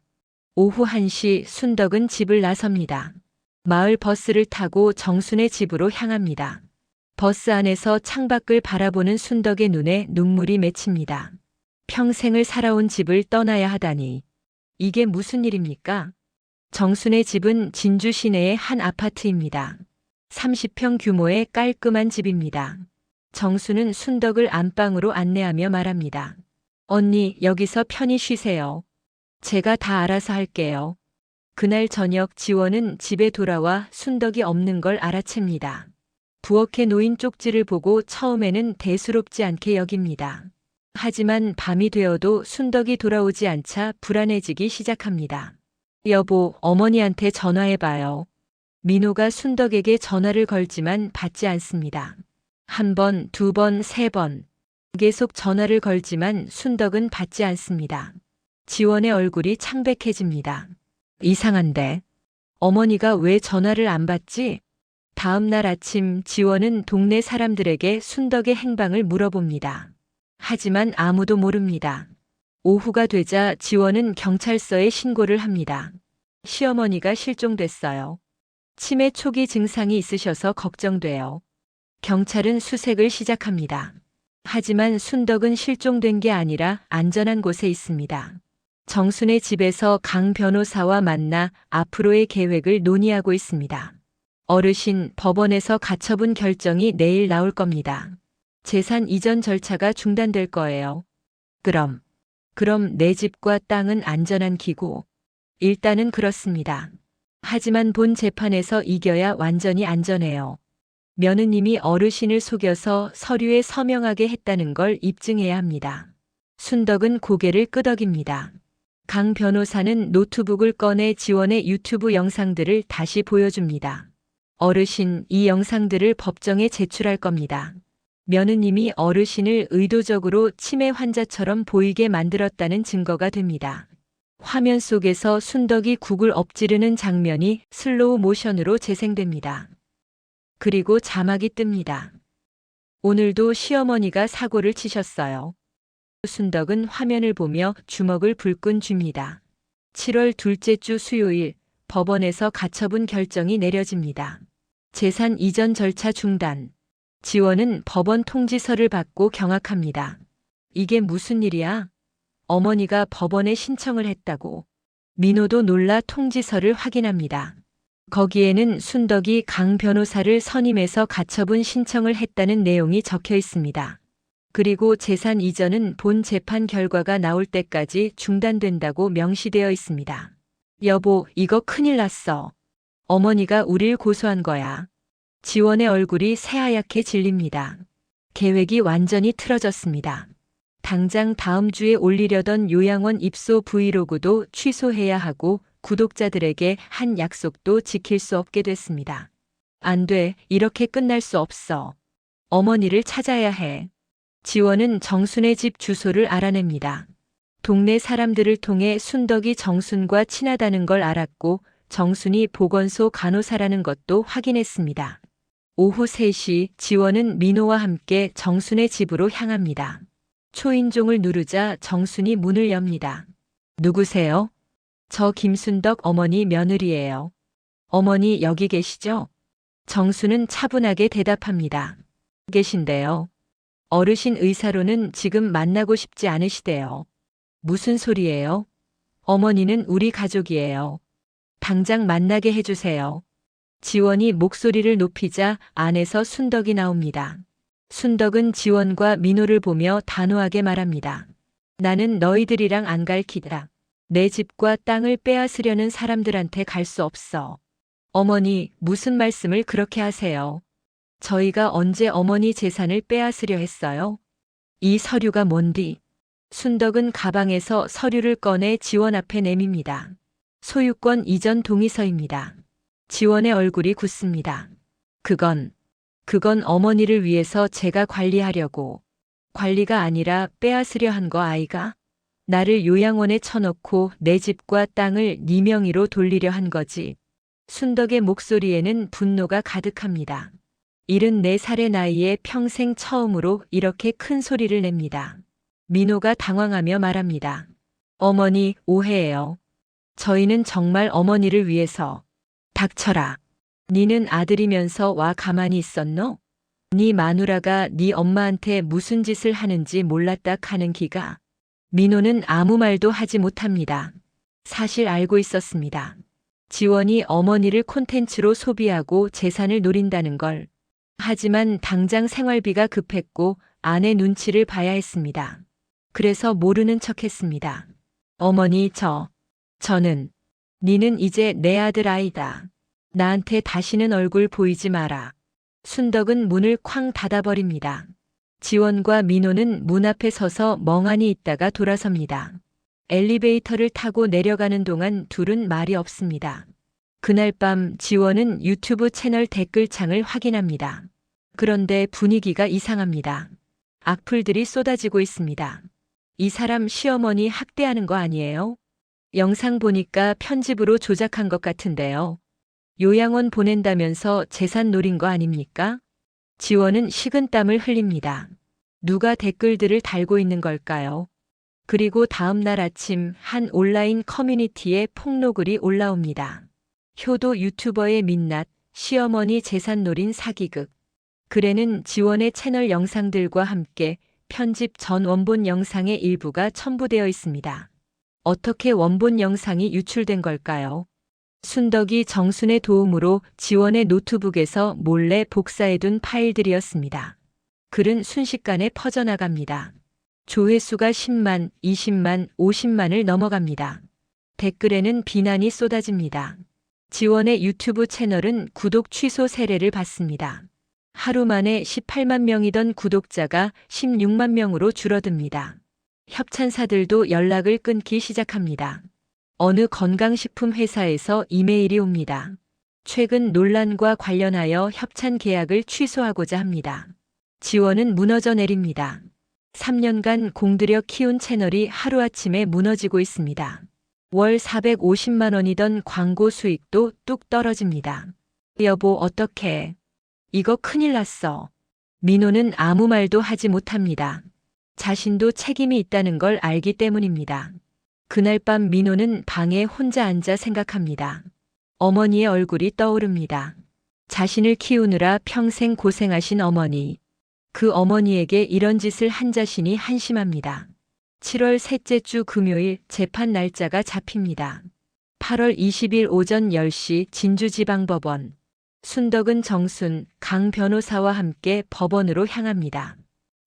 오후 1시 순덕은 집을 나섭니다. 마을 버스를 타고 정순의 집으로 향합니다. 버스 안에서 창밖을 바라보는 순덕의 눈에 눈물이 맺힙니다. 평생을 살아온 집을 떠나야 하다니. 이게 무슨 일입니까? 정순의 집은 진주 시내의 한 아파트입니다. 30평 규모의 깔끔한 집입니다. 정순은 순덕을 안방으로 안내하며 말합니다. 언니, 여기서 편히 쉬세요. 제가 다 알아서 할게요. 그날 저녁 지원은 집에 돌아와 순덕이 없는 걸 알아챕니다. 부엌에 놓인 쪽지를 보고 처음에는 대수롭지 않게 여깁니다. 하지만 밤이 되어도 순덕이 돌아오지 않자 불안해지기 시작합니다. 여보, 어머니한테 전화해봐요. 민호가 순덕에게 전화를 걸지만 받지 않습니다. 한 번, 두 번, 세 번. 계속 전화를 걸지만 순덕은 받지 않습니다. 지원의 얼굴이 창백해집니다. 이상한데. 어머니가 왜 전화를 안 받지? 다음 날 아침 지원은 동네 사람들에게 순덕의 행방을 물어봅니다. 하지만 아무도 모릅니다. 오후가 되자 지원은 경찰서에 신고를 합니다. 시어머니가 실종됐어요. 치매 초기 증상이 있으셔서 걱정돼요. 경찰은 수색을 시작합니다. 하지만 순덕은 실종된 게 아니라 안전한 곳에 있습니다. 정순의 집에서 강 변호사와 만나 앞으로의 계획을 논의하고 있습니다. 어르신, 법원에서 가처분 결정이 내일 나올 겁니다. 재산 이전 절차가 중단될 거예요. 그럼 내 집과 땅은 안전한 기고. 일단은 그렇습니다. 하지만 본 재판에서 이겨야 완전히 안전해요. 며느님이 어르신을 속여서 서류에 서명하게 했다는 걸 입증해야 합니다. 순덕은 고개를 끄덕입니다. 강 변호사는 노트북을 꺼내 지원의 유튜브 영상들을 다시 보여줍니다. 어르신, 이 영상들을 법정에 제출할 겁니다. 며느님이 어르신을 의도적으로 치매 환자처럼 보이게 만들었다는 증거가 됩니다. 화면 속에서 순덕이 국을 엎지르는 장면이 슬로우 모션으로 재생됩니다. 그리고 자막이 뜹니다. 오늘도 시어머니가 사고를 치셨어요. 순덕은 화면을 보며 주먹을 불끈 쥡니다. 7월 둘째 주 수요일 법원에서 가처분 결정이 내려집니다. 재산 이전 절차 중단. 지원은 법원 통지서를 받고 경악합니다. 이게 무슨 일이야? 어머니가 법원에 신청을 했다고. 민호도 놀라 통지서를 확인합니다. 거기에는 순덕이 강 변호사를 선임해서 가처분 신청을 했다는 내용이 적혀 있습니다. 그리고 재산 이전은 본 재판 결과가 나올 때까지 중단된다고 명시되어 있습니다. 여보, 이거 큰일 났어. 어머니가 우릴 고소한 거야. 지원의 얼굴이 새하얗게 질립니다. 계획이 완전히 틀어졌습니다. 당장 다음 주에 올리려던 요양원 입소 브이로그도 취소해야 하고 구독자들에게 한 약속도 지킬 수 없게 됐습니다. 안 돼, 이렇게 끝날 수 없어. 어머니를 찾아야 해. 지원은 정순의 집 주소를 알아냅니다. 동네 사람들을 통해 순덕이 정순과 친하다는 걸 알았고 정순이 보건소 간호사라는 것도 확인했습니다. 오후 3시 지원은 민호와 함께 정순의 집으로 향합니다. 초인종을 누르자 정순이 문을 엽니다. 누구세요? 저 김순덕 어머니 며느리예요. 어머니 여기 계시죠? 정순은 차분하게 대답합니다. 계신데요. 어르신 의사로는 지금 만나고 싶지 않으시대요. 무슨 소리예요? 어머니는 우리 가족이에요. 당장 만나게 해주세요. 지원이 목소리를 높이자 안에서 순덕이 나옵니다. 순덕은 지원과 민호를 보며 단호하게 말합니다. 나는 너희들이랑 안 갈 기다. 내 집과 땅을 빼앗으려는 사람들한테 갈 수 없어. 어머니, 무슨 말씀을 그렇게 하세요? 저희가 언제 어머니 재산을 빼앗으려 했어요? 이 서류가 뭔디? 순덕은 가방에서 서류를 꺼내 지원 앞에 내밉니다. 소유권 이전 동의서입니다. 지원의 얼굴이 굳습니다. 그건 어머니를 위해서 제가 관리하려고. 관리가 아니라 빼앗으려 한 거 아이가? 나를 요양원에 쳐넣고 내 집과 땅을 네 명의로 돌리려 한 거지. 순덕의 목소리에는 분노가 가득합니다. 74살의 나이에 평생 처음으로 이렇게 큰 소리를 냅니다. 민호가 당황하며 말합니다. 어머니, 오해예요. 저희는 정말 어머니를 위해서. 닥쳐라. 니는 아들이면서 와 가만히 있었노? 네 마누라가 네 엄마한테 무슨 짓을 하는지 몰랐다 하는 기가. 민호는 아무 말도 하지 못합니다. 사실 알고 있었습니다. 지원이 어머니를 콘텐츠로 소비하고 재산을 노린다는 걸. 하지만 당장 생활비가 급했고 아내 눈치를 봐야 했습니다. 그래서 모르는 척했습니다. 어머니, 저는 니는 이제 내 아들 아이다. 나한테 다시는 얼굴 보이지 마라. 순덕은 문을 쾅 닫아버립니다. 지원과 민호는 문 앞에 서서 멍하니 있다가 돌아섭니다. 엘리베이터를 타고 내려가는 동안 둘은 말이 없습니다. 그날 밤 지원은 유튜브 채널 댓글창을 확인합니다. 그런데 분위기가 이상합니다. 악플들이 쏟아지고 있습니다. 이 사람 시어머니 학대하는 거 아니에요? 영상 보니까 편집으로 조작한 것 같은데요. 요양원 보낸다면서 재산 노린 거 아닙니까? 지원은 식은땀을 흘립니다. 누가 댓글들을 달고 있는 걸까요? 그리고 다음 날 아침 한 온라인 커뮤니티에 폭로글이 올라옵니다. 효도 유튜버의 민낯, 시어머니 재산 노린 사기극. 글에는 지원의 채널 영상들과 함께 편집 전 원본 영상의 일부가 첨부되어 있습니다. 어떻게 원본 영상이 유출된 걸까요? 순덕이 정순의 도움으로 지원의 노트북에서 몰래 복사해둔 파일들이었습니다. 글은 순식간에 퍼져나갑니다. 조회수가 10만, 20만, 50만을 넘어갑니다. 댓글에는 비난이 쏟아집니다. 지원의 유튜브 채널은 구독 취소 세례를 받습니다. 하루 만에 18만 명이던 구독자가 16만 명으로 줄어듭니다. 협찬사들도 연락을 끊기 시작합니다. 어느 건강식품 회사에서 이메일이 옵니다. 최근 논란과 관련하여 협찬 계약을 취소하고자 합니다. 지원은 무너져 내립니다. 3년간 공들여 키운 채널이 하루아침에 무너지고 있습니다. 월 450만 원이던 광고 수익도 뚝 떨어집니다. 여보, 어떡해. 이거 큰일 났어. 민호는 아무 말도 하지 못합니다. 자신도 책임이 있다는 걸 알기 때문입니다. 그날 밤 민호는 방에 혼자 앉아 생각합니다. 어머니의 얼굴이 떠오릅니다. 자신을 키우느라 평생 고생하신 어머니. 그 어머니에게 이런 짓을 한 자신이 한심합니다. 7월 셋째 주 금요일 재판 날짜가 잡힙니다. 8월 20일 오전 10시 진주지방법원. 순덕은 정순, 강 변호사와 함께 법원으로 향합니다.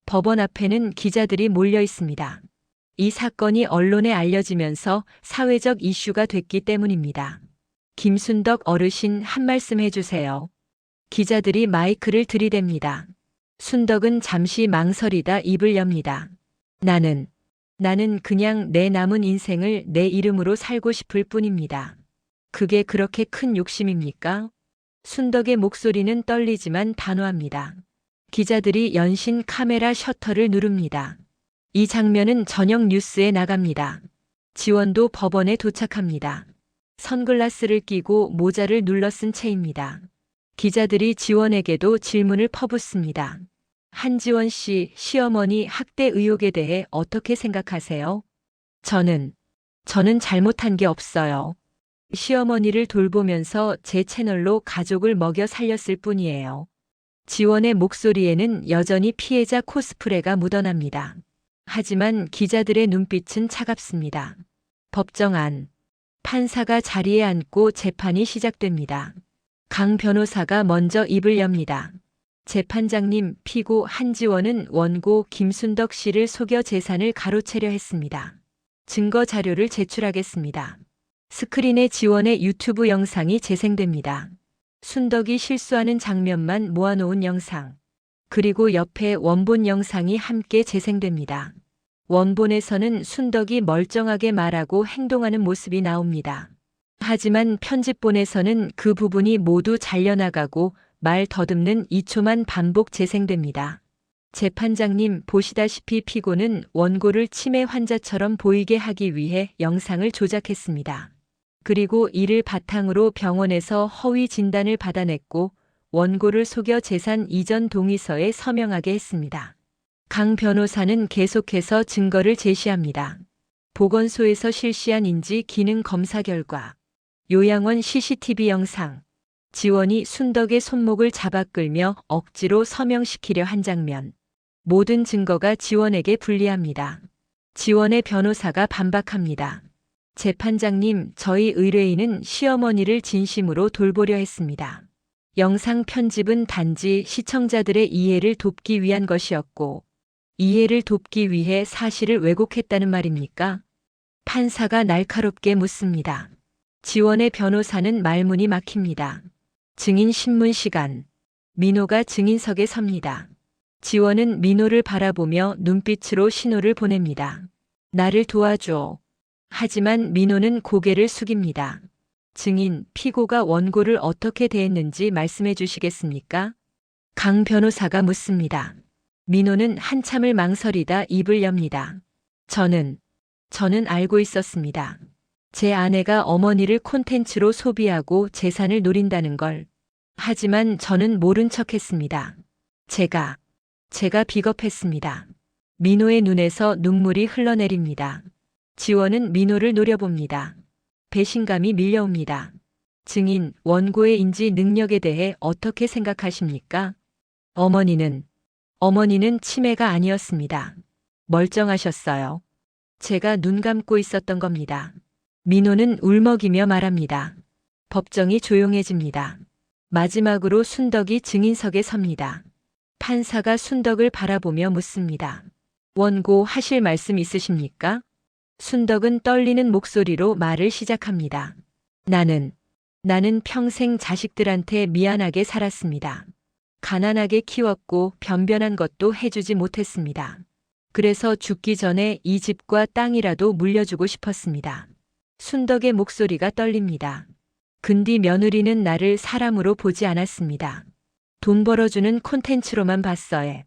법원 앞에는 기자들이 몰려 있습니다. 이 사건이 언론에 알려지면서 사회적 이슈가 됐기 때문입니다. 김순덕 어르신 한 말씀 해주세요. 기자들이 마이크를 들이댑니다. 순덕은 잠시 망설이다 입을 엽니다. 나는 그냥 내 남은 인생을 내 이름으로 살고 싶을 뿐입니다. 그게 그렇게 큰 욕심입니까? 순덕의 목소리는 떨리지만 단호합니다. 기자들이 연신 카메라 셔터를 누릅니다. 이 장면은 저녁 뉴스에 나갑니다. 지원도 법원에 도착합니다. 선글라스를 끼고 모자를 눌러 쓴 채입니다. 기자들이 지원에게도 질문을 퍼붓습니다. 한지원 씨, 시어머니 학대 의혹에 대해 어떻게 생각하세요? 저는 잘못한 게 없어요. 시어머니를 돌보면서 제 채널로 가족을 먹여 살렸을 뿐이에요. 지원의 목소리에는 여전히 피해자 코스프레가 묻어납니다. 하지만 기자들의 눈빛은 차갑습니다. 법정 안. 판사가 자리에 앉고 재판이 시작됩니다. 강 변호사가 먼저 입을 엽니다. 재판장님, 피고 한지원은 원고 김순덕 씨를 속여 재산을 가로채려 했습니다. 증거 자료를 제출하겠습니다. 스크린에 지원의 유튜브 영상이 재생됩니다. 순덕이 실수하는 장면만 모아놓은 영상. 그리고 옆에 원본 영상이 함께 재생됩니다. 원본에서는 순덕이 멀쩡하게 말하고 행동하는 모습이 나옵니다. 하지만 편집본에서는 그 부분이 모두 잘려나가고 말 더듬는 2초만 반복 재생됩니다. 재판장님, 보시다시피 피고는 원고를 치매 환자처럼 보이게 하기 위해 영상을 조작했습니다. 그리고 이를 바탕으로 병원에서 허위 진단을 받아냈고 원고를 속여 재산 이전 동의서에 서명하게 했습니다. 강 변호사는 계속해서 증거를 제시합니다. 보건소에서 실시한 인지 기능 검사 결과, 요양원 CCTV 영상, 지원이 순덕의 손목을 잡아 끌며 억지로 서명시키려 한 장면. 모든 증거가 지원에게 불리합니다. 지원의 변호사가 반박합니다. 재판장님, 저희 의뢰인은 시어머니를 진심으로 돌보려 했습니다. 영상 편집은 단지 시청자들의 이해를 돕기 위한 것이었고, 이해를 돕기 위해 사실을 왜곡했다는 말입니까? 판사가 날카롭게 묻습니다. 지원의 변호사는 말문이 막힙니다. 증인 신문 시간. 민호가 증인석에 섭니다. 지원은 민호를 바라보며 눈빛으로 신호를 보냅니다. 나를 도와줘. 하지만 민호는 고개를 숙입니다. 증인, 피고가 원고를 어떻게 대했는지 말씀해 주시겠습니까? 강 변호사가 묻습니다. 민호는 한참을 망설이다 입을 엽니다. 저는 알고 있었습니다. 제 아내가 어머니를 콘텐츠로 소비하고 재산을 노린다는 걸. 하지만 저는 모른 척했습니다. 제가 비겁했습니다. 민호의 눈에서 눈물이 흘러내립니다. 지원은 민호를 노려봅니다. 배신감이 밀려옵니다. 증인, 원고의 인지 능력에 대해 어떻게 생각하십니까? 어머니는 치매가 아니었습니다. 멀쩡하셨어요. 제가 눈 감고 있었던 겁니다. 민호는 울먹이며 말합니다. 법정이 조용해집니다. 마지막으로 순덕이 증인석에 섭니다. 판사가 순덕을 바라보며 묻습니다. 원고 하실 말씀 있으십니까? 순덕은 떨리는 목소리로 말을 시작합니다. 나는 평생 자식들한테 미안하게 살았습니다. 가난하게 키웠고 변변한 것도 해주지 못했습니다. 그래서 죽기 전에 이 집과 땅이라도 물려주고 싶었습니다. 순덕의 목소리가 떨립니다. 근디 며느리는 나를 사람으로 보지 않았습니다. 돈 벌어주는 콘텐츠로만 봤어요.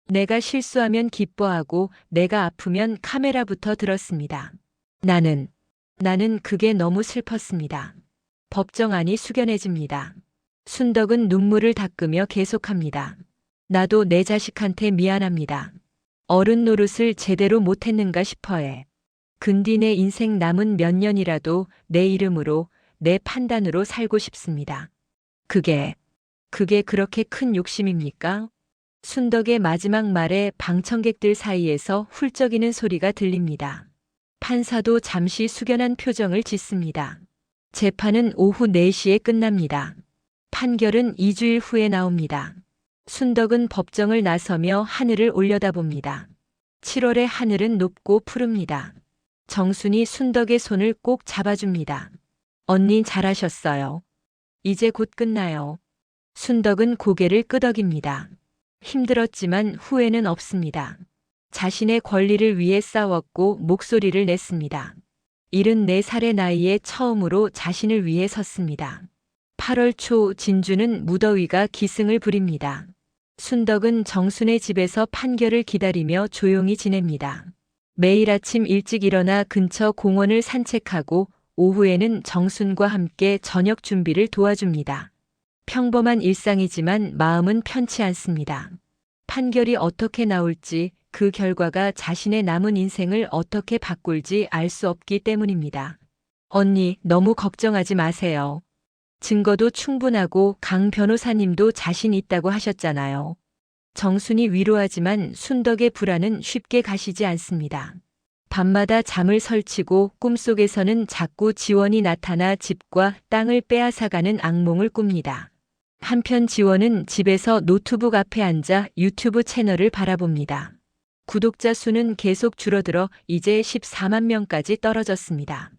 내가 실수하면 기뻐하고 내가 아프면 카메라부터 들었습니다. 나는 그게 너무 슬펐습니다. 법정 안이 숙연해집니다. 순덕은 눈물을 닦으며 계속합니다. 나도 내 자식한테 미안합니다. 어른 노릇을 제대로 못했는가 싶어해. 근디 내 인생 남은 몇 년이라도 내 이름으로, 내 판단으로 살고 싶습니다. 그게 그렇게 큰 욕심입니까? 순덕의 마지막 말에 방청객들 사이에서 훌쩍이는 소리가 들립니다. 판사도 잠시 숙연한 표정을 짓습니다. 재판은 오후 4시에 끝납니다. 판결은 2주일 후에 나옵니다. 순덕은 법정을 나서며 하늘을 올려다봅니다. 7월의 하늘은 높고 푸릅니다. 정순이 순덕의 손을 꼭 잡아줍니다. 언니 잘하셨어요. 이제 곧 끝나요. 순덕은 고개를 끄덕입니다. 힘들었지만 후회는 없습니다. 자신의 권리를 위해 싸웠고 목소리를 냈습니다. 74살의 나이에 처음으로 자신을 위해 섰습니다. 8월 초 진주는 무더위가 기승을 부립니다. 순덕은 정순의 집에서 판결을 기다리며 조용히 지냅니다. 매일 아침 일찍 일어나 근처 공원을 산책하고 오후에는 정순과 함께 저녁 준비를 도와줍니다. 평범한 일상이지만 마음은 편치 않습니다. 판결이 어떻게 나올지, 그 결과가 자신의 남은 인생을 어떻게 바꿀지 알 수 없기 때문입니다. 언니, 너무 걱정하지 마세요. 증거도 충분하고 강 변호사님도 자신 있다고 하셨잖아요. 정순이 위로하지만 순덕의 불안은 쉽게 가시지 않습니다. 밤마다 잠을 설치고 꿈속에서는 자꾸 지원이 나타나 집과 땅을 빼앗아가는 악몽을 꿉니다. 한편 지원은 집에서 노트북 앞에 앉아 유튜브 채널을 바라봅니다. 구독자 수는 계속 줄어들어 이제 14만 명까지 떨어졌습니다.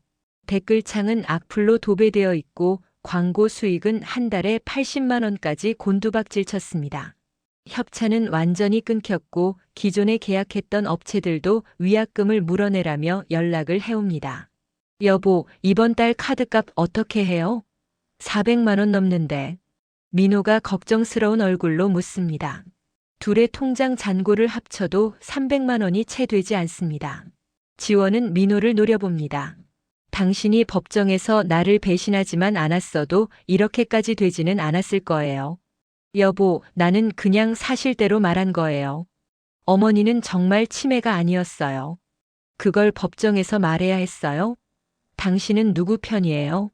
댓글창은 악플로 도배되어 있고 광고 수익은 한 달에 80만 원까지 곤두박질 쳤습니다. 협찬은 완전히 끊겼고 기존에 계약했던 업체들도 위약금을 물어내라며 연락을 해옵니다. 여보, 이번 달 카드값 어떻게 해요? 400만 원 넘는데. 민호가 걱정스러운 얼굴로 묻습니다. 둘의 통장 잔고를 합쳐도 300만 원이 채 되지 않습니다. 지원은 민호를 노려봅니다. 당신이 법정에서 나를 배신하지만 않았어도 이렇게까지 되지는 않았을 거예요. 여보, 나는 그냥 사실대로 말한 거예요. 어머니는 정말 치매가 아니었어요. 그걸 법정에서 말해야 했어요? 당신은 누구 편이에요?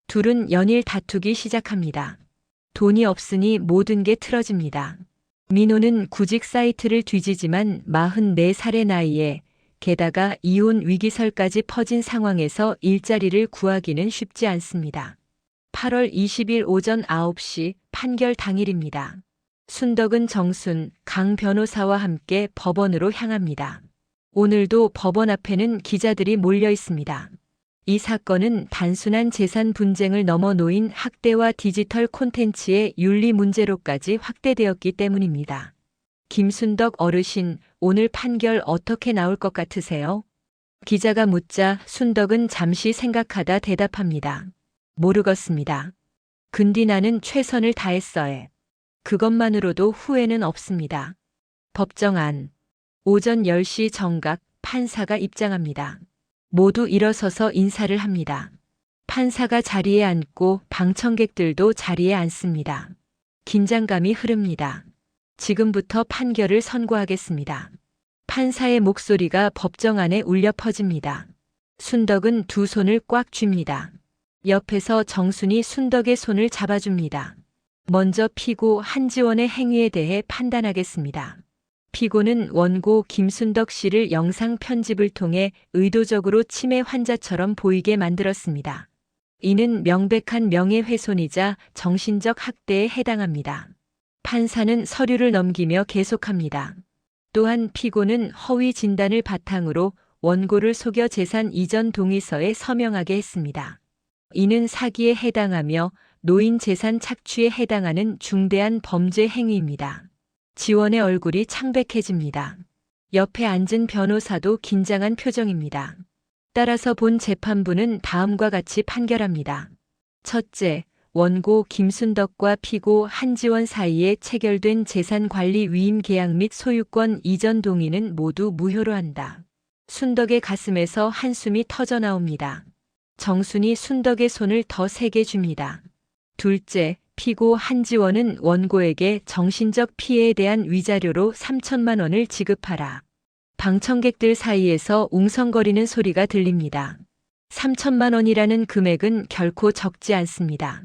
둘은 연일 다투기 시작합니다. 돈이 없으니 모든 게 틀어집니다. 민호는 구직 사이트를 뒤지지만 44살의 나이에 게다가 이혼 위기설까지 퍼진 상황에서 일자리를 구하기는 쉽지 않습니다. 8월 20일 오전 9시 판결 당일입니다. 순덕은 정순, 강 변호사와 함께 법원으로 향합니다. 오늘도 법원 앞에는 기자들이 몰려 있습니다. 이 사건은 단순한 재산 분쟁을 넘어 놓인 학대와 디지털 콘텐츠의 윤리 문제로까지 확대되었기 때문입니다. 김순덕 어르신, 오늘 판결 어떻게 나올 것 같으세요? 기자가 묻자 순덕은 잠시 생각하다 대답합니다. 모르겠습니다. 근디 나는 최선을 다했어요. 그것만으로도 후회는 없습니다. 법정 안. 오전 10시 정각 판사가 입장합니다. 모두 일어서서 인사를 합니다. 판사가 자리에 앉고 방청객들도 자리에 앉습니다. 긴장감이 흐릅니다. 지금부터 판결을 선고하겠습니다. 판사의 목소리가 법정 안에 울려 퍼집니다. 순덕은 두 손을 꽉 쥡니다. 옆에서 정순이 순덕의 손을 잡아줍니다. 먼저 피고 한지원의 행위에 대해 판단하겠습니다. 피고는 원고 김순덕 씨를 영상 편집을 통해 의도적으로 치매 환자처럼 보이게 만들었습니다. 이는 명백한 명예훼손이자 정신적 학대에 해당합니다. 판사는 서류를 넘기며 계속합니다. 또한 피고는 허위 진단을 바탕으로 원고를 속여 재산 이전 동의서에 서명하게 했습니다. 이는 사기에 해당하며 노인 재산 착취에 해당하는 중대한 범죄 행위입니다. 지원의 얼굴이 창백해집니다. 옆에 앉은 변호사도 긴장한 표정입니다. 따라서 본 재판부는 다음과 같이 판결합니다. 첫째, 원고 김순덕과 피고 한지원 사이에 체결된 재산관리 위임 계약 및 소유권 이전 동의는 모두 무효로 한다. 순덕의 가슴에서 한숨이 터져 나옵니다. 정순이 순덕의 손을 더 세게 줍니다. 둘째, 피고 한지원은 원고에게 정신적 피해에 대한 위자료로 3천만 원을 지급하라. 방청객들 사이에서 웅성거리는 소리가 들립니다. 3천만 원이라는 금액은 결코 적지 않습니다.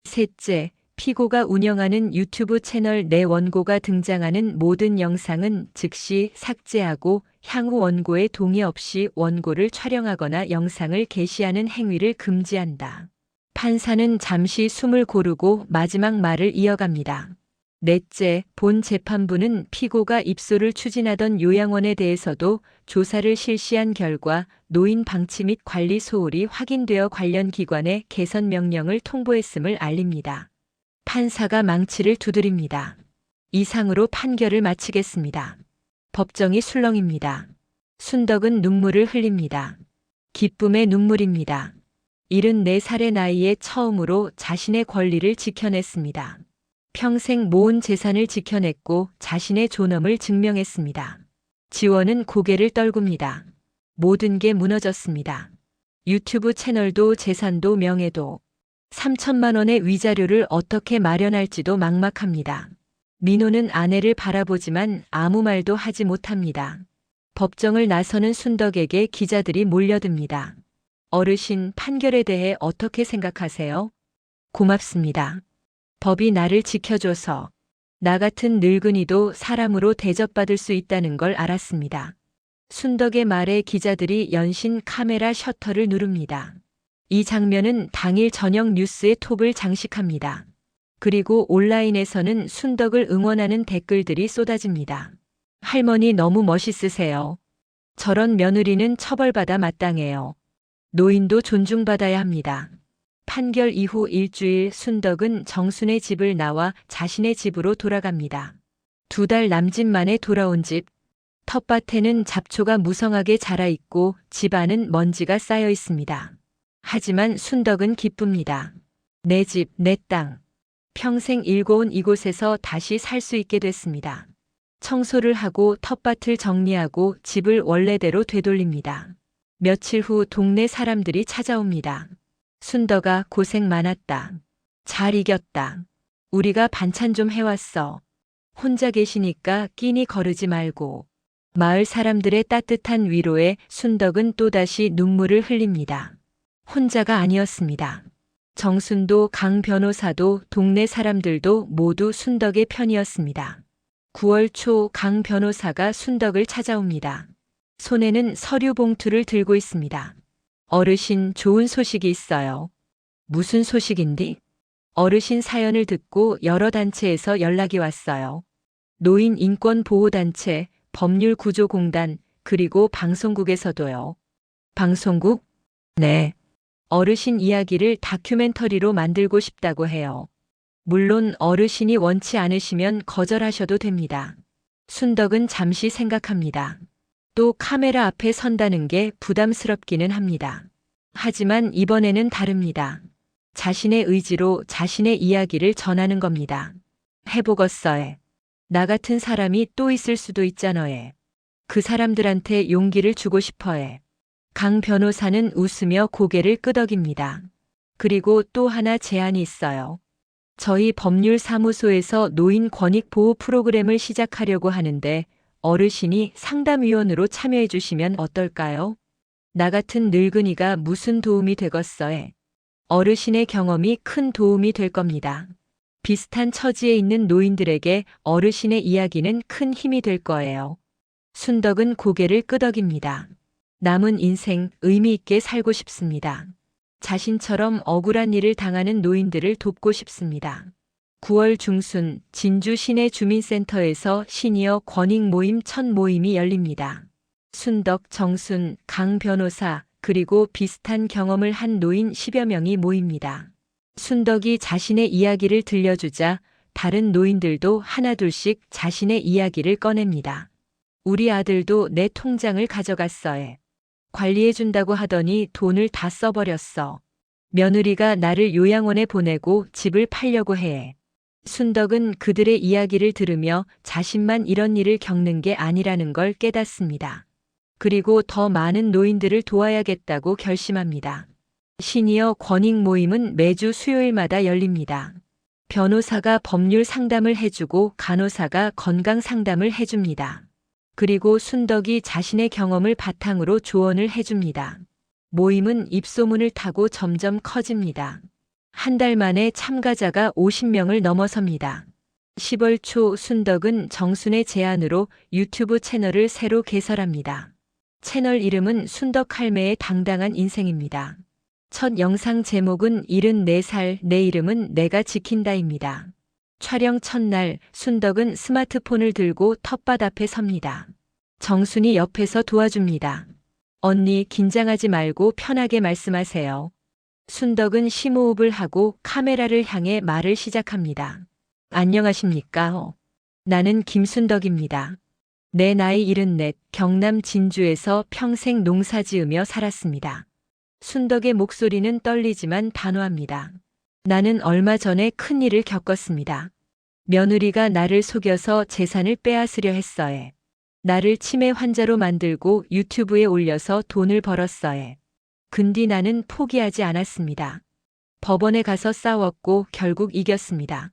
셋째, 피고가 운영하는 유튜브 채널 내 원고가 등장하는 모든 영상은 즉시 삭제하고 향후 원고의 동의 없이 원고를 촬영하거나 영상을 게시하는 행위를 금지한다. 판사는 잠시 숨을 고르고 마지막 말을 이어갑니다. 넷째, 본 재판부는 피고가 입소를 추진하던 요양원에 대해서도 조사를 실시한 결과 노인 방치 및 관리 소홀이 확인되어 관련 기관에 개선 명령을 통보했음을 알립니다. 판사가 망치를 두드립니다. 이상으로 판결을 마치겠습니다. 법정이 술렁입니다. 순덕은 눈물을 흘립니다. 기쁨의 눈물입니다. 74살의 나이에 처음으로 자신의 권리를 지켜냈습니다. 평생 모은 재산을 지켜냈고 자신의 존엄을 증명했습니다. 지원은 고개를 떨굽니다. 모든 게 무너졌습니다. 유튜브 채널도 재산도 명예도 3천만 원의 위자료를 어떻게 마련할지도 막막합니다. 민호는 아내를 바라보지만 아무 말도 하지 못합니다. 법정을 나서는 순덕에게 기자들이 몰려듭니다. 어르신, 판결에 대해 어떻게 생각하세요? 고맙습니다. 법이 나를 지켜줘서 나 같은 늙은이도 사람으로 대접받을 수 있다는 걸 알았습니다. 순덕의 말에 기자들이 연신 카메라 셔터를 누릅니다. 이 장면은 당일 저녁 뉴스의 톱을 장식합니다. 그리고 온라인에서는 순덕을 응원하는 댓글들이 쏟아집니다. 할머니 너무 멋있으세요. 저런 며느리는 처벌받아 마땅해요. 노인도 존중받아야 합니다. 판결 이후 일주일 순덕은 정순의 집을 나와 자신의 집으로 돌아갑니다. 2달 남짓 만에 돌아온 집. 텃밭에는 잡초가 무성하게 자라있고 집 안은 먼지가 쌓여 있습니다. 하지만 순덕은 기쁩니다. 내 집, 내 땅. 평생 일궈온 이곳에서 다시 살 수 있게 됐습니다. 청소를 하고 텃밭을 정리하고 집을 원래대로 되돌립니다. 며칠 후 동네 사람들이 찾아옵니다. 순덕아, 고생 많았다. 잘 이겼다. 우리가 반찬 좀 해왔어. 혼자 계시니까 끼니 거르지 말고. 마을 사람들의 따뜻한 위로에 순덕은 또다시 눈물을 흘립니다. 혼자가 아니었습니다. 정순도 강 변호사도 동네 사람들도 모두 순덕의 편이었습니다. 9월 초 강 변호사가 순덕을 찾아옵니다. 손에는 서류 봉투를 들고 있습니다. 어르신, 좋은 소식이 있어요. 무슨 소식인디? 어르신 사연을 듣고 여러 단체에서 연락이 왔어요. 노인 인권보호단체, 법률구조공단, 그리고 방송국에서도요. 방송국? 네. 어르신 이야기를 다큐멘터리로 만들고 싶다고 해요. 물론 어르신이 원치 않으시면 거절하셔도 됩니다. 순덕은 잠시 생각합니다. 또 카메라 앞에 선다는 게 부담스럽기는 합니다. 하지만 이번에는 다릅니다. 자신의 의지로 자신의 이야기를 전하는 겁니다. 해보겠어에. 나 같은 사람이 또 있을 수도 있잖아에. 그 사람들한테 용기를 주고 싶어에. 강 변호사는 웃으며 고개를 끄덕입니다. 그리고 또 하나 제안이 있어요. 저희 법률사무소에서 노인 권익 보호 프로그램을 시작하려고 하는데 어르신이 상담위원으로 참여해 주시면 어떨까요? 나 같은 늙은이가 무슨 도움이 되겠어에. 어르신의 경험이 큰 도움이 될 겁니다. 비슷한 처지에 있는 노인들에게 어르신의 이야기는 큰 힘이 될 거예요. 순덕은 고개를 끄덕입니다. 남은 인생 의미 있게 살고 싶습니다. 자신처럼 억울한 일을 당하는 노인들을 돕고 싶습니다. 9월 중순 진주 시내 주민센터에서 시니어 권익 모임 첫 모임이 열립니다. 순덕, 정순, 강 변호사, 그리고 비슷한 경험을 한 노인 10여 명이 모입니다. 순덕이 자신의 이야기를 들려주자 다른 노인들도 하나둘씩 자신의 이야기를 꺼냅니다. 우리 아들도 내 통장을 가져갔어에. 관리해준다고 하더니 돈을 다 써버렸어. 며느리가 나를 요양원에 보내고 집을 팔려고 해. 순덕은 그들의 이야기를 들으며 자신만 이런 일을 겪는 게 아니라는 걸 깨닫습니다. 그리고 더 많은 노인들을 도와야겠다고 결심합니다. 시니어 권익 모임은 매주 수요일마다 열립니다. 변호사가 법률 상담을 해주고 간호사가 건강 상담을 해줍니다. 그리고 순덕이 자신의 경험을 바탕으로 조언을 해줍니다. 모임은 입소문을 타고 점점 커집니다. 한 달 만에 참가자가 50명을 넘어섭니다. 10월 초 순덕은 정순의 제안으로 유튜브 채널을 새로 개설합니다. 채널 이름은 순덕 할매의 당당한 인생입니다. 첫 영상 제목은 74살 내 이름은 내가 지킨다입니다. 촬영 첫날 순덕은 스마트폰을 들고 텃밭 앞에 섭니다. 정순이 옆에서 도와줍니다. 언니, 긴장하지 말고 편하게 말씀하세요. 순덕은 심호흡을 하고 카메라를 향해 말을 시작합니다. 안녕하십니까? 나는 김순덕입니다. 내 나이 74, 경남 진주에서 평생 농사 지으며 살았습니다. 순덕의 목소리는 떨리지만 단호합니다. 나는 얼마 전에 큰일을 겪었습니다. 며느리가 나를 속여서 재산을 빼앗으려 했어에. 나를 치매 환자로 만들고 유튜브에 올려서 돈을 벌었어에. 근데 나는 포기하지 않았습니다. 법원에 가서 싸웠고 결국 이겼습니다.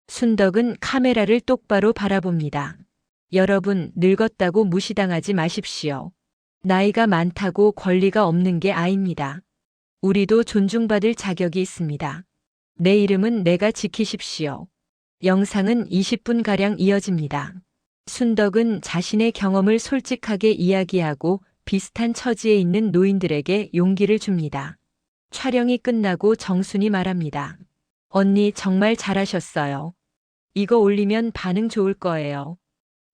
순덕은 카메라를 똑바로 바라봅니다. 여러분, 늙었다고 무시당하지 마십시오. 나이가 많다고 권리가 없는 게 아닙니다. 우리도 존중받을 자격이 있습니다. 내 이름은 내가 지키십시오. 영상은 20분가량 이어집니다. 순덕은 자신의 경험을 솔직하게 이야기하고 비슷한 처지에 있는 노인들에게 용기를 줍니다. 촬영이 끝나고 정순이 말합니다. 언니, 정말 잘하셨어요. 이거 올리면 반응 좋을 거예요.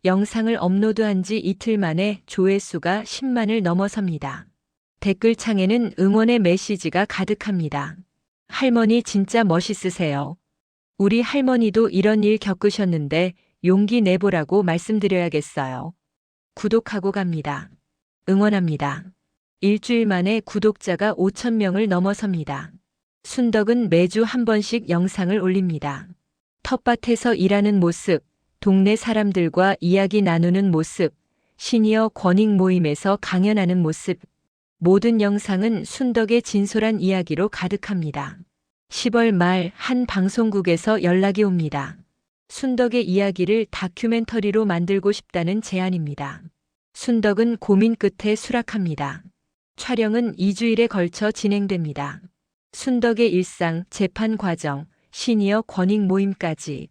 영상을 업로드한 지 이틀 만에 조회수가 10만을 넘어섭니다. 댓글창에는 응원의 메시지가 가득합니다. 할머니 진짜 멋있으세요. 우리 할머니도 이런 일 겪으셨는데 용기 내보라고 말씀드려야겠어요. 구독하고 갑니다. 응원합니다. 일주일 만에 구독자가 5,000명을 넘어섭니다. 순덕은 매주 한 번씩 영상을 올립니다. 텃밭에서 일하는 모습, 동네 사람들과 이야기 나누는 모습, 시니어 권익 모임에서 강연하는 모습, 모든 영상은 순덕의 진솔한 이야기로 가득합니다. 10월 말 한 방송국에서 연락이 옵니다. 순덕의 이야기를 다큐멘터리로 만들고 싶다는 제안입니다. 순덕은 고민 끝에 수락합니다. 촬영은 2주일에 걸쳐 진행됩니다. 순덕의 일상, 재판 과정, 시니어 권익 모임까지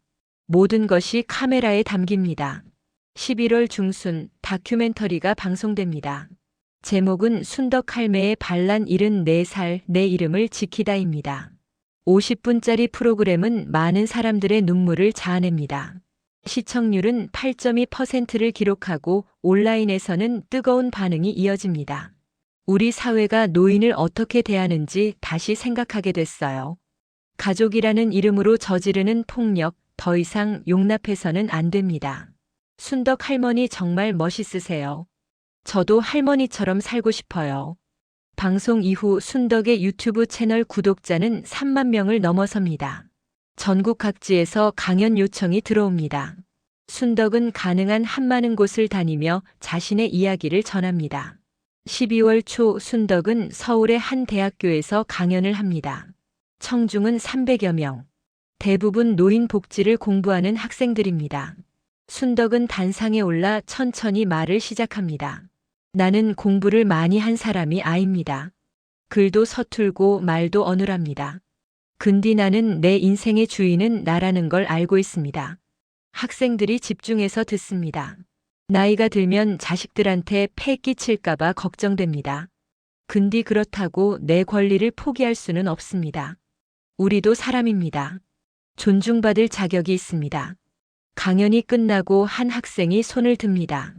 모든 것이 카메라에 담깁니다. 11월 중순 다큐멘터리가 방송됩니다. 제목은 순덕 할매의 반란 74살 내 이름을 지키다입니다. 50분짜리 프로그램은 많은 사람들의 눈물을 자아냅니다. 시청률은 8.2%를 기록하고 온라인에서는 뜨거운 반응이 이어집니다. 우리 사회가 노인을 어떻게 대하는지 다시 생각하게 됐어요. 가족이라는 이름으로 저지르는 폭력, 더 이상 용납해서는 안 됩니다. 순덕 할머니 정말 멋있으세요. 저도 할머니처럼 살고 싶어요. 방송 이후 순덕의 유튜브 채널 구독자는 3만 명을 넘어섭니다. 전국 각지에서 강연 요청이 들어옵니다. 순덕은 가능한 한 많은 곳을 다니며 자신의 이야기를 전합니다. 12월 초 순덕은 서울의 한 대학교에서 강연을 합니다. 청중은 300여 명. 대부분 노인 복지를 공부하는 학생들입니다. 순덕은 단상에 올라 천천히 말을 시작합니다. 나는 공부를 많이 한 사람이 아닙니다. 글도 서툴고 말도 어눌합니다. 근데 나는 내 인생의 주인은 나라는 걸 알고 있습니다. 학생들이 집중해서 듣습니다. 나이가 들면 자식들한테 폐 끼칠까봐 걱정됩니다. 근데 그렇다고 내 권리를 포기할 수는 없습니다. 우리도 사람입니다. 존중받을 자격이 있습니다. 강연이 끝나고 한 학생이 손을 듭니다.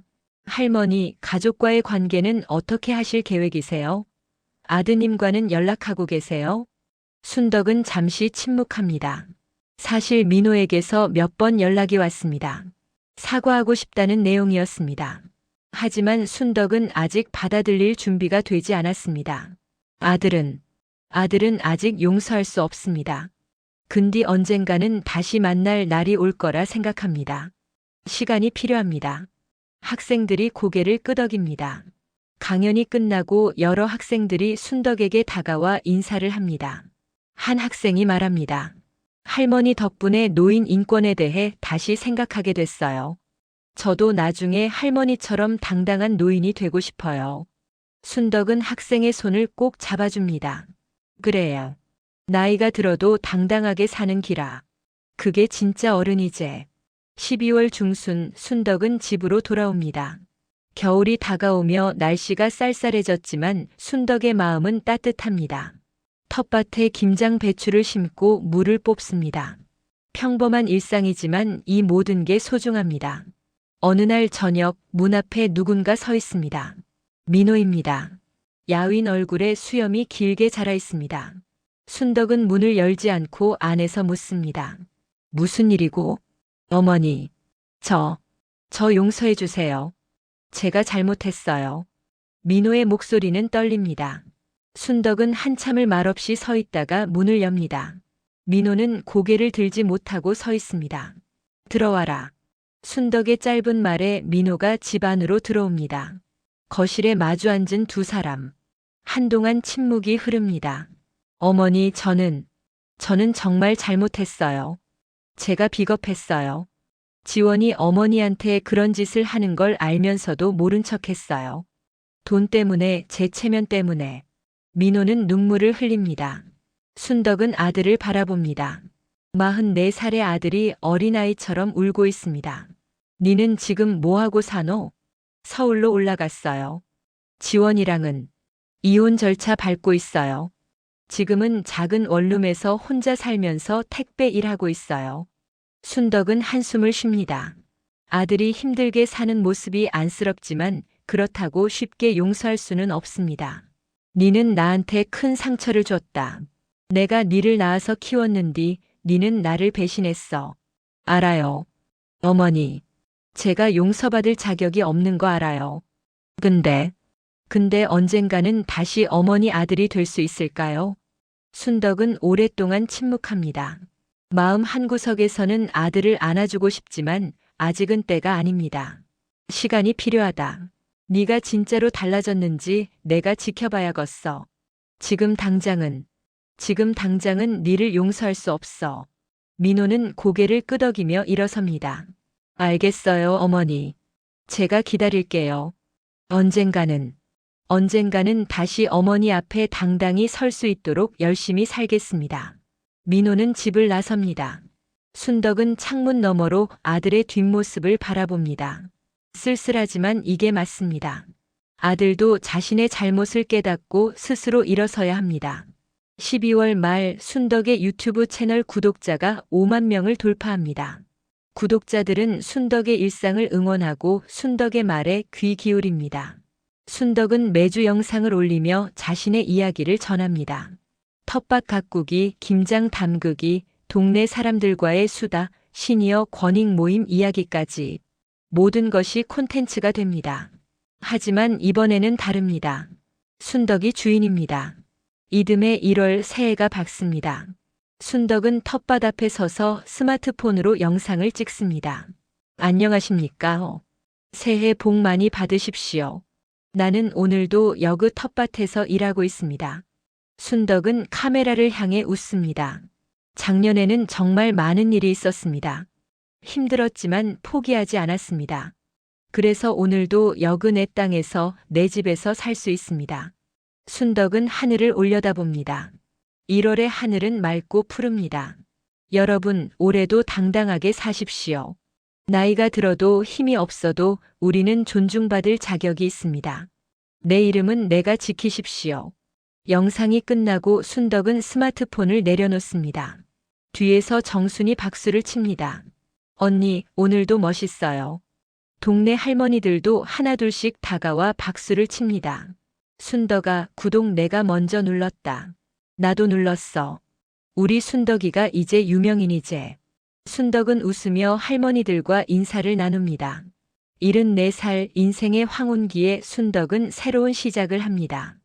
할머니, 가족과의 관계는 어떻게 하실 계획이세요? 아드님과는 연락하고 계세요? 순덕은 잠시 침묵합니다. 사실 민호에게서 몇 번 연락이 왔습니다. 사과하고 싶다는 내용이었습니다. 하지만 순덕은 아직 받아들일 준비가 되지 않았습니다. 아들은 아직 용서할 수 없습니다. 근데 언젠가는 다시 만날 날이 올 거라 생각합니다. 시간이 필요합니다. 학생들이 고개를 끄덕입니다. 강연이 끝나고 여러 학생들이 순덕에게 다가와 인사를 합니다. 한 학생이 말합니다. 할머니 덕분에 노인 인권에 대해 다시 생각하게 됐어요. 저도 나중에 할머니처럼 당당한 노인이 되고 싶어요. 순덕은 학생의 손을 꼭 잡아줍니다. 그래요. 나이가 들어도 당당하게 사는 기라. 그게 진짜 어른이제. 12월 중순 순덕은 집으로 돌아옵니다. 겨울이 다가오며 날씨가 쌀쌀해졌지만 순덕의 마음은 따뜻합니다. 텃밭에 김장 배추를 심고 물을 뽑습니다. 평범한 일상이지만 이 모든 게 소중합니다. 어느 날 저녁 문 앞에 누군가 서 있습니다. 민호입니다. 야윈 얼굴에 수염이 길게 자라 있습니다. 순덕은 문을 열지 않고 안에서 묻습니다. 무슨 일이고? 어머니, 저 용서해 주세요. 제가 잘못했어요. 민호의 목소리는 떨립니다. 순덕은 한참을 말없이 서 있다가 문을 엽니다. 민호는 고개를 들지 못하고 서 있습니다. 들어와라. 순덕의 짧은 말에 민호가 집 안으로 들어옵니다. 거실에 마주 앉은 두 사람. 한동안 침묵이 흐릅니다. 어머니, 저는 정말 잘못했어요. 제가 비겁했어요. 지원이 어머니한테 그런 짓을 하는 걸 알면서도 모른 척했어요. 돈 때문에, 제 체면 때문에. 민호는 눈물을 흘립니다. 순덕은 아들을 바라봅니다. 44살의 아들이 어린아이처럼 울고 있습니다. 니는 지금 뭐하고 사노? 서울로 올라갔어요. 지원이랑은 이혼 절차 밟고 있어요. 지금은 작은 원룸에서 혼자 살면서 택배 일하고 있어요. 순덕은 한숨을 쉽니다. 아들이 힘들게 사는 모습이 안쓰럽지만 그렇다고 쉽게 용서할 수는 없습니다. 니는 나한테 큰 상처를 줬다. 내가 니를 낳아서 키웠는디 니는 나를 배신했어. 알아요. 어머니, 제가 용서받을 자격이 없는 거 알아요. 근데 언젠가는 다시 어머니 아들이 될 수 있을까요? 순덕은 오랫동안 침묵합니다. 마음 한구석에서는 아들을 안아주고 싶지만 아직은 때가 아닙니다. 시간이 필요하다. 네가 진짜로 달라졌는지 내가 지켜봐야겠어. 지금 당장은 네를 용서할 수 없어. 민호는 고개를 끄덕이며 일어섭니다. 알겠어요, 어머니. 제가 기다릴게요. 언젠가는 다시 어머니 앞에 당당히 설 수 있도록 열심히 살겠습니다. 민호는 집을 나섭니다. 순덕은 창문 너머로 아들의 뒷모습을 바라봅니다. 쓸쓸하지만 이게 맞습니다. 아들도 자신의 잘못을 깨닫고 스스로 일어서야 합니다. 12월 말 순덕의 유튜브 채널 구독자가 5만 명을 돌파합니다. 구독자들은 순덕의 일상을 응원하고 순덕의 말에 귀 기울입니다. 순덕은 매주 영상을 올리며 자신의 이야기를 전합니다. 텃밭 가꾸기, 김장 담그기, 동네 사람들과의 수다, 시니어 권익 모임 이야기까지 모든 것이 콘텐츠가 됩니다. 하지만 이번에는 다릅니다. 순덕이 주인입니다. 이듬해 1월 새해가 밝습니다. 순덕은 텃밭 앞에 서서 스마트폰으로 영상을 찍습니다. 안녕하십니까? 새해 복 많이 받으십시오. 나는 오늘도 여그 텃밭에서 일하고 있습니다. 순덕은 카메라를 향해 웃습니다. 작년에는 정말 많은 일이 있었습니다. 힘들었지만 포기하지 않았습니다. 그래서 오늘도 여그 내 땅에서 내 집에서 살 수 있습니다. 순덕은 하늘을 올려다봅니다. 1월의 하늘은 맑고 푸릅니다. 여러분, 올해도 당당하게 사십시오. 나이가 들어도 힘이 없어도 우리는 존중받을 자격이 있습니다. 내 이름은 내가 지키십시오. 영상이 끝나고 순덕은 스마트폰을 내려놓습니다. 뒤에서 정순이 박수를 칩니다. 언니, 오늘도 멋있어요. 동네 할머니들도 하나둘씩 다가와 박수를 칩니다. 순덕아, 구독 내가 먼저 눌렀다. 나도 눌렀어. 우리 순덕이가 이제 유명인이제. 순덕은 웃으며 할머니들과 인사를 나눕니다. 74살 인생의 황혼기에 순덕은 새로운 시작을 합니다.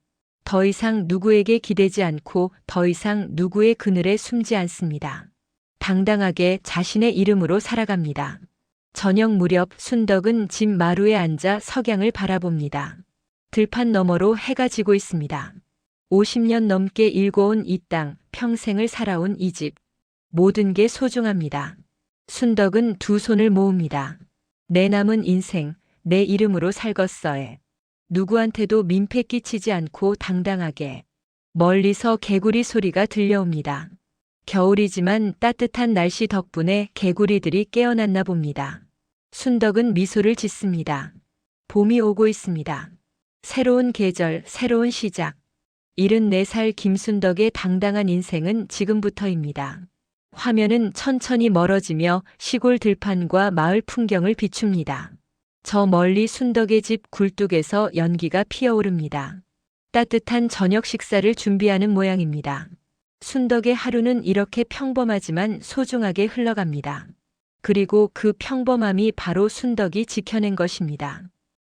더 이상 누구에게 기대지 않고 더 이상 누구의 그늘에 숨지 않습니다. 당당하게 자신의 이름으로 살아갑니다. 저녁 무렵 순덕은 집 마루에 앉아 석양을 바라봅니다. 들판 너머로 해가 지고 있습니다. 50년 넘게 일궈온 이 땅, 평생을 살아온 이 집. 모든 게 소중합니다. 순덕은 두 손을 모읍니다. 내 남은 인생, 내 이름으로 살겄어에. 누구한테도 민폐 끼치지 않고 당당하게. 멀리서 개구리 소리가 들려옵니다. 겨울이지만 따뜻한 날씨 덕분에 개구리들이 깨어났나 봅니다. 순덕은 미소를 짓습니다. 봄이 오고 있습니다. 새로운 계절, 새로운 시작. 74살 김순덕의 당당한 인생은 지금부터입니다. 화면은 천천히 멀어지며 시골 들판과 마을 풍경을 비춥니다. 저 멀리 순덕의 집 굴뚝에서 연기가 피어오릅니다. 따뜻한 저녁 식사를 준비하는 모양입니다. 순덕의 하루는 이렇게 평범하지만 소중하게 흘러갑니다. 그리고 그 평범함이 바로 순덕이 지켜낸 것입니다.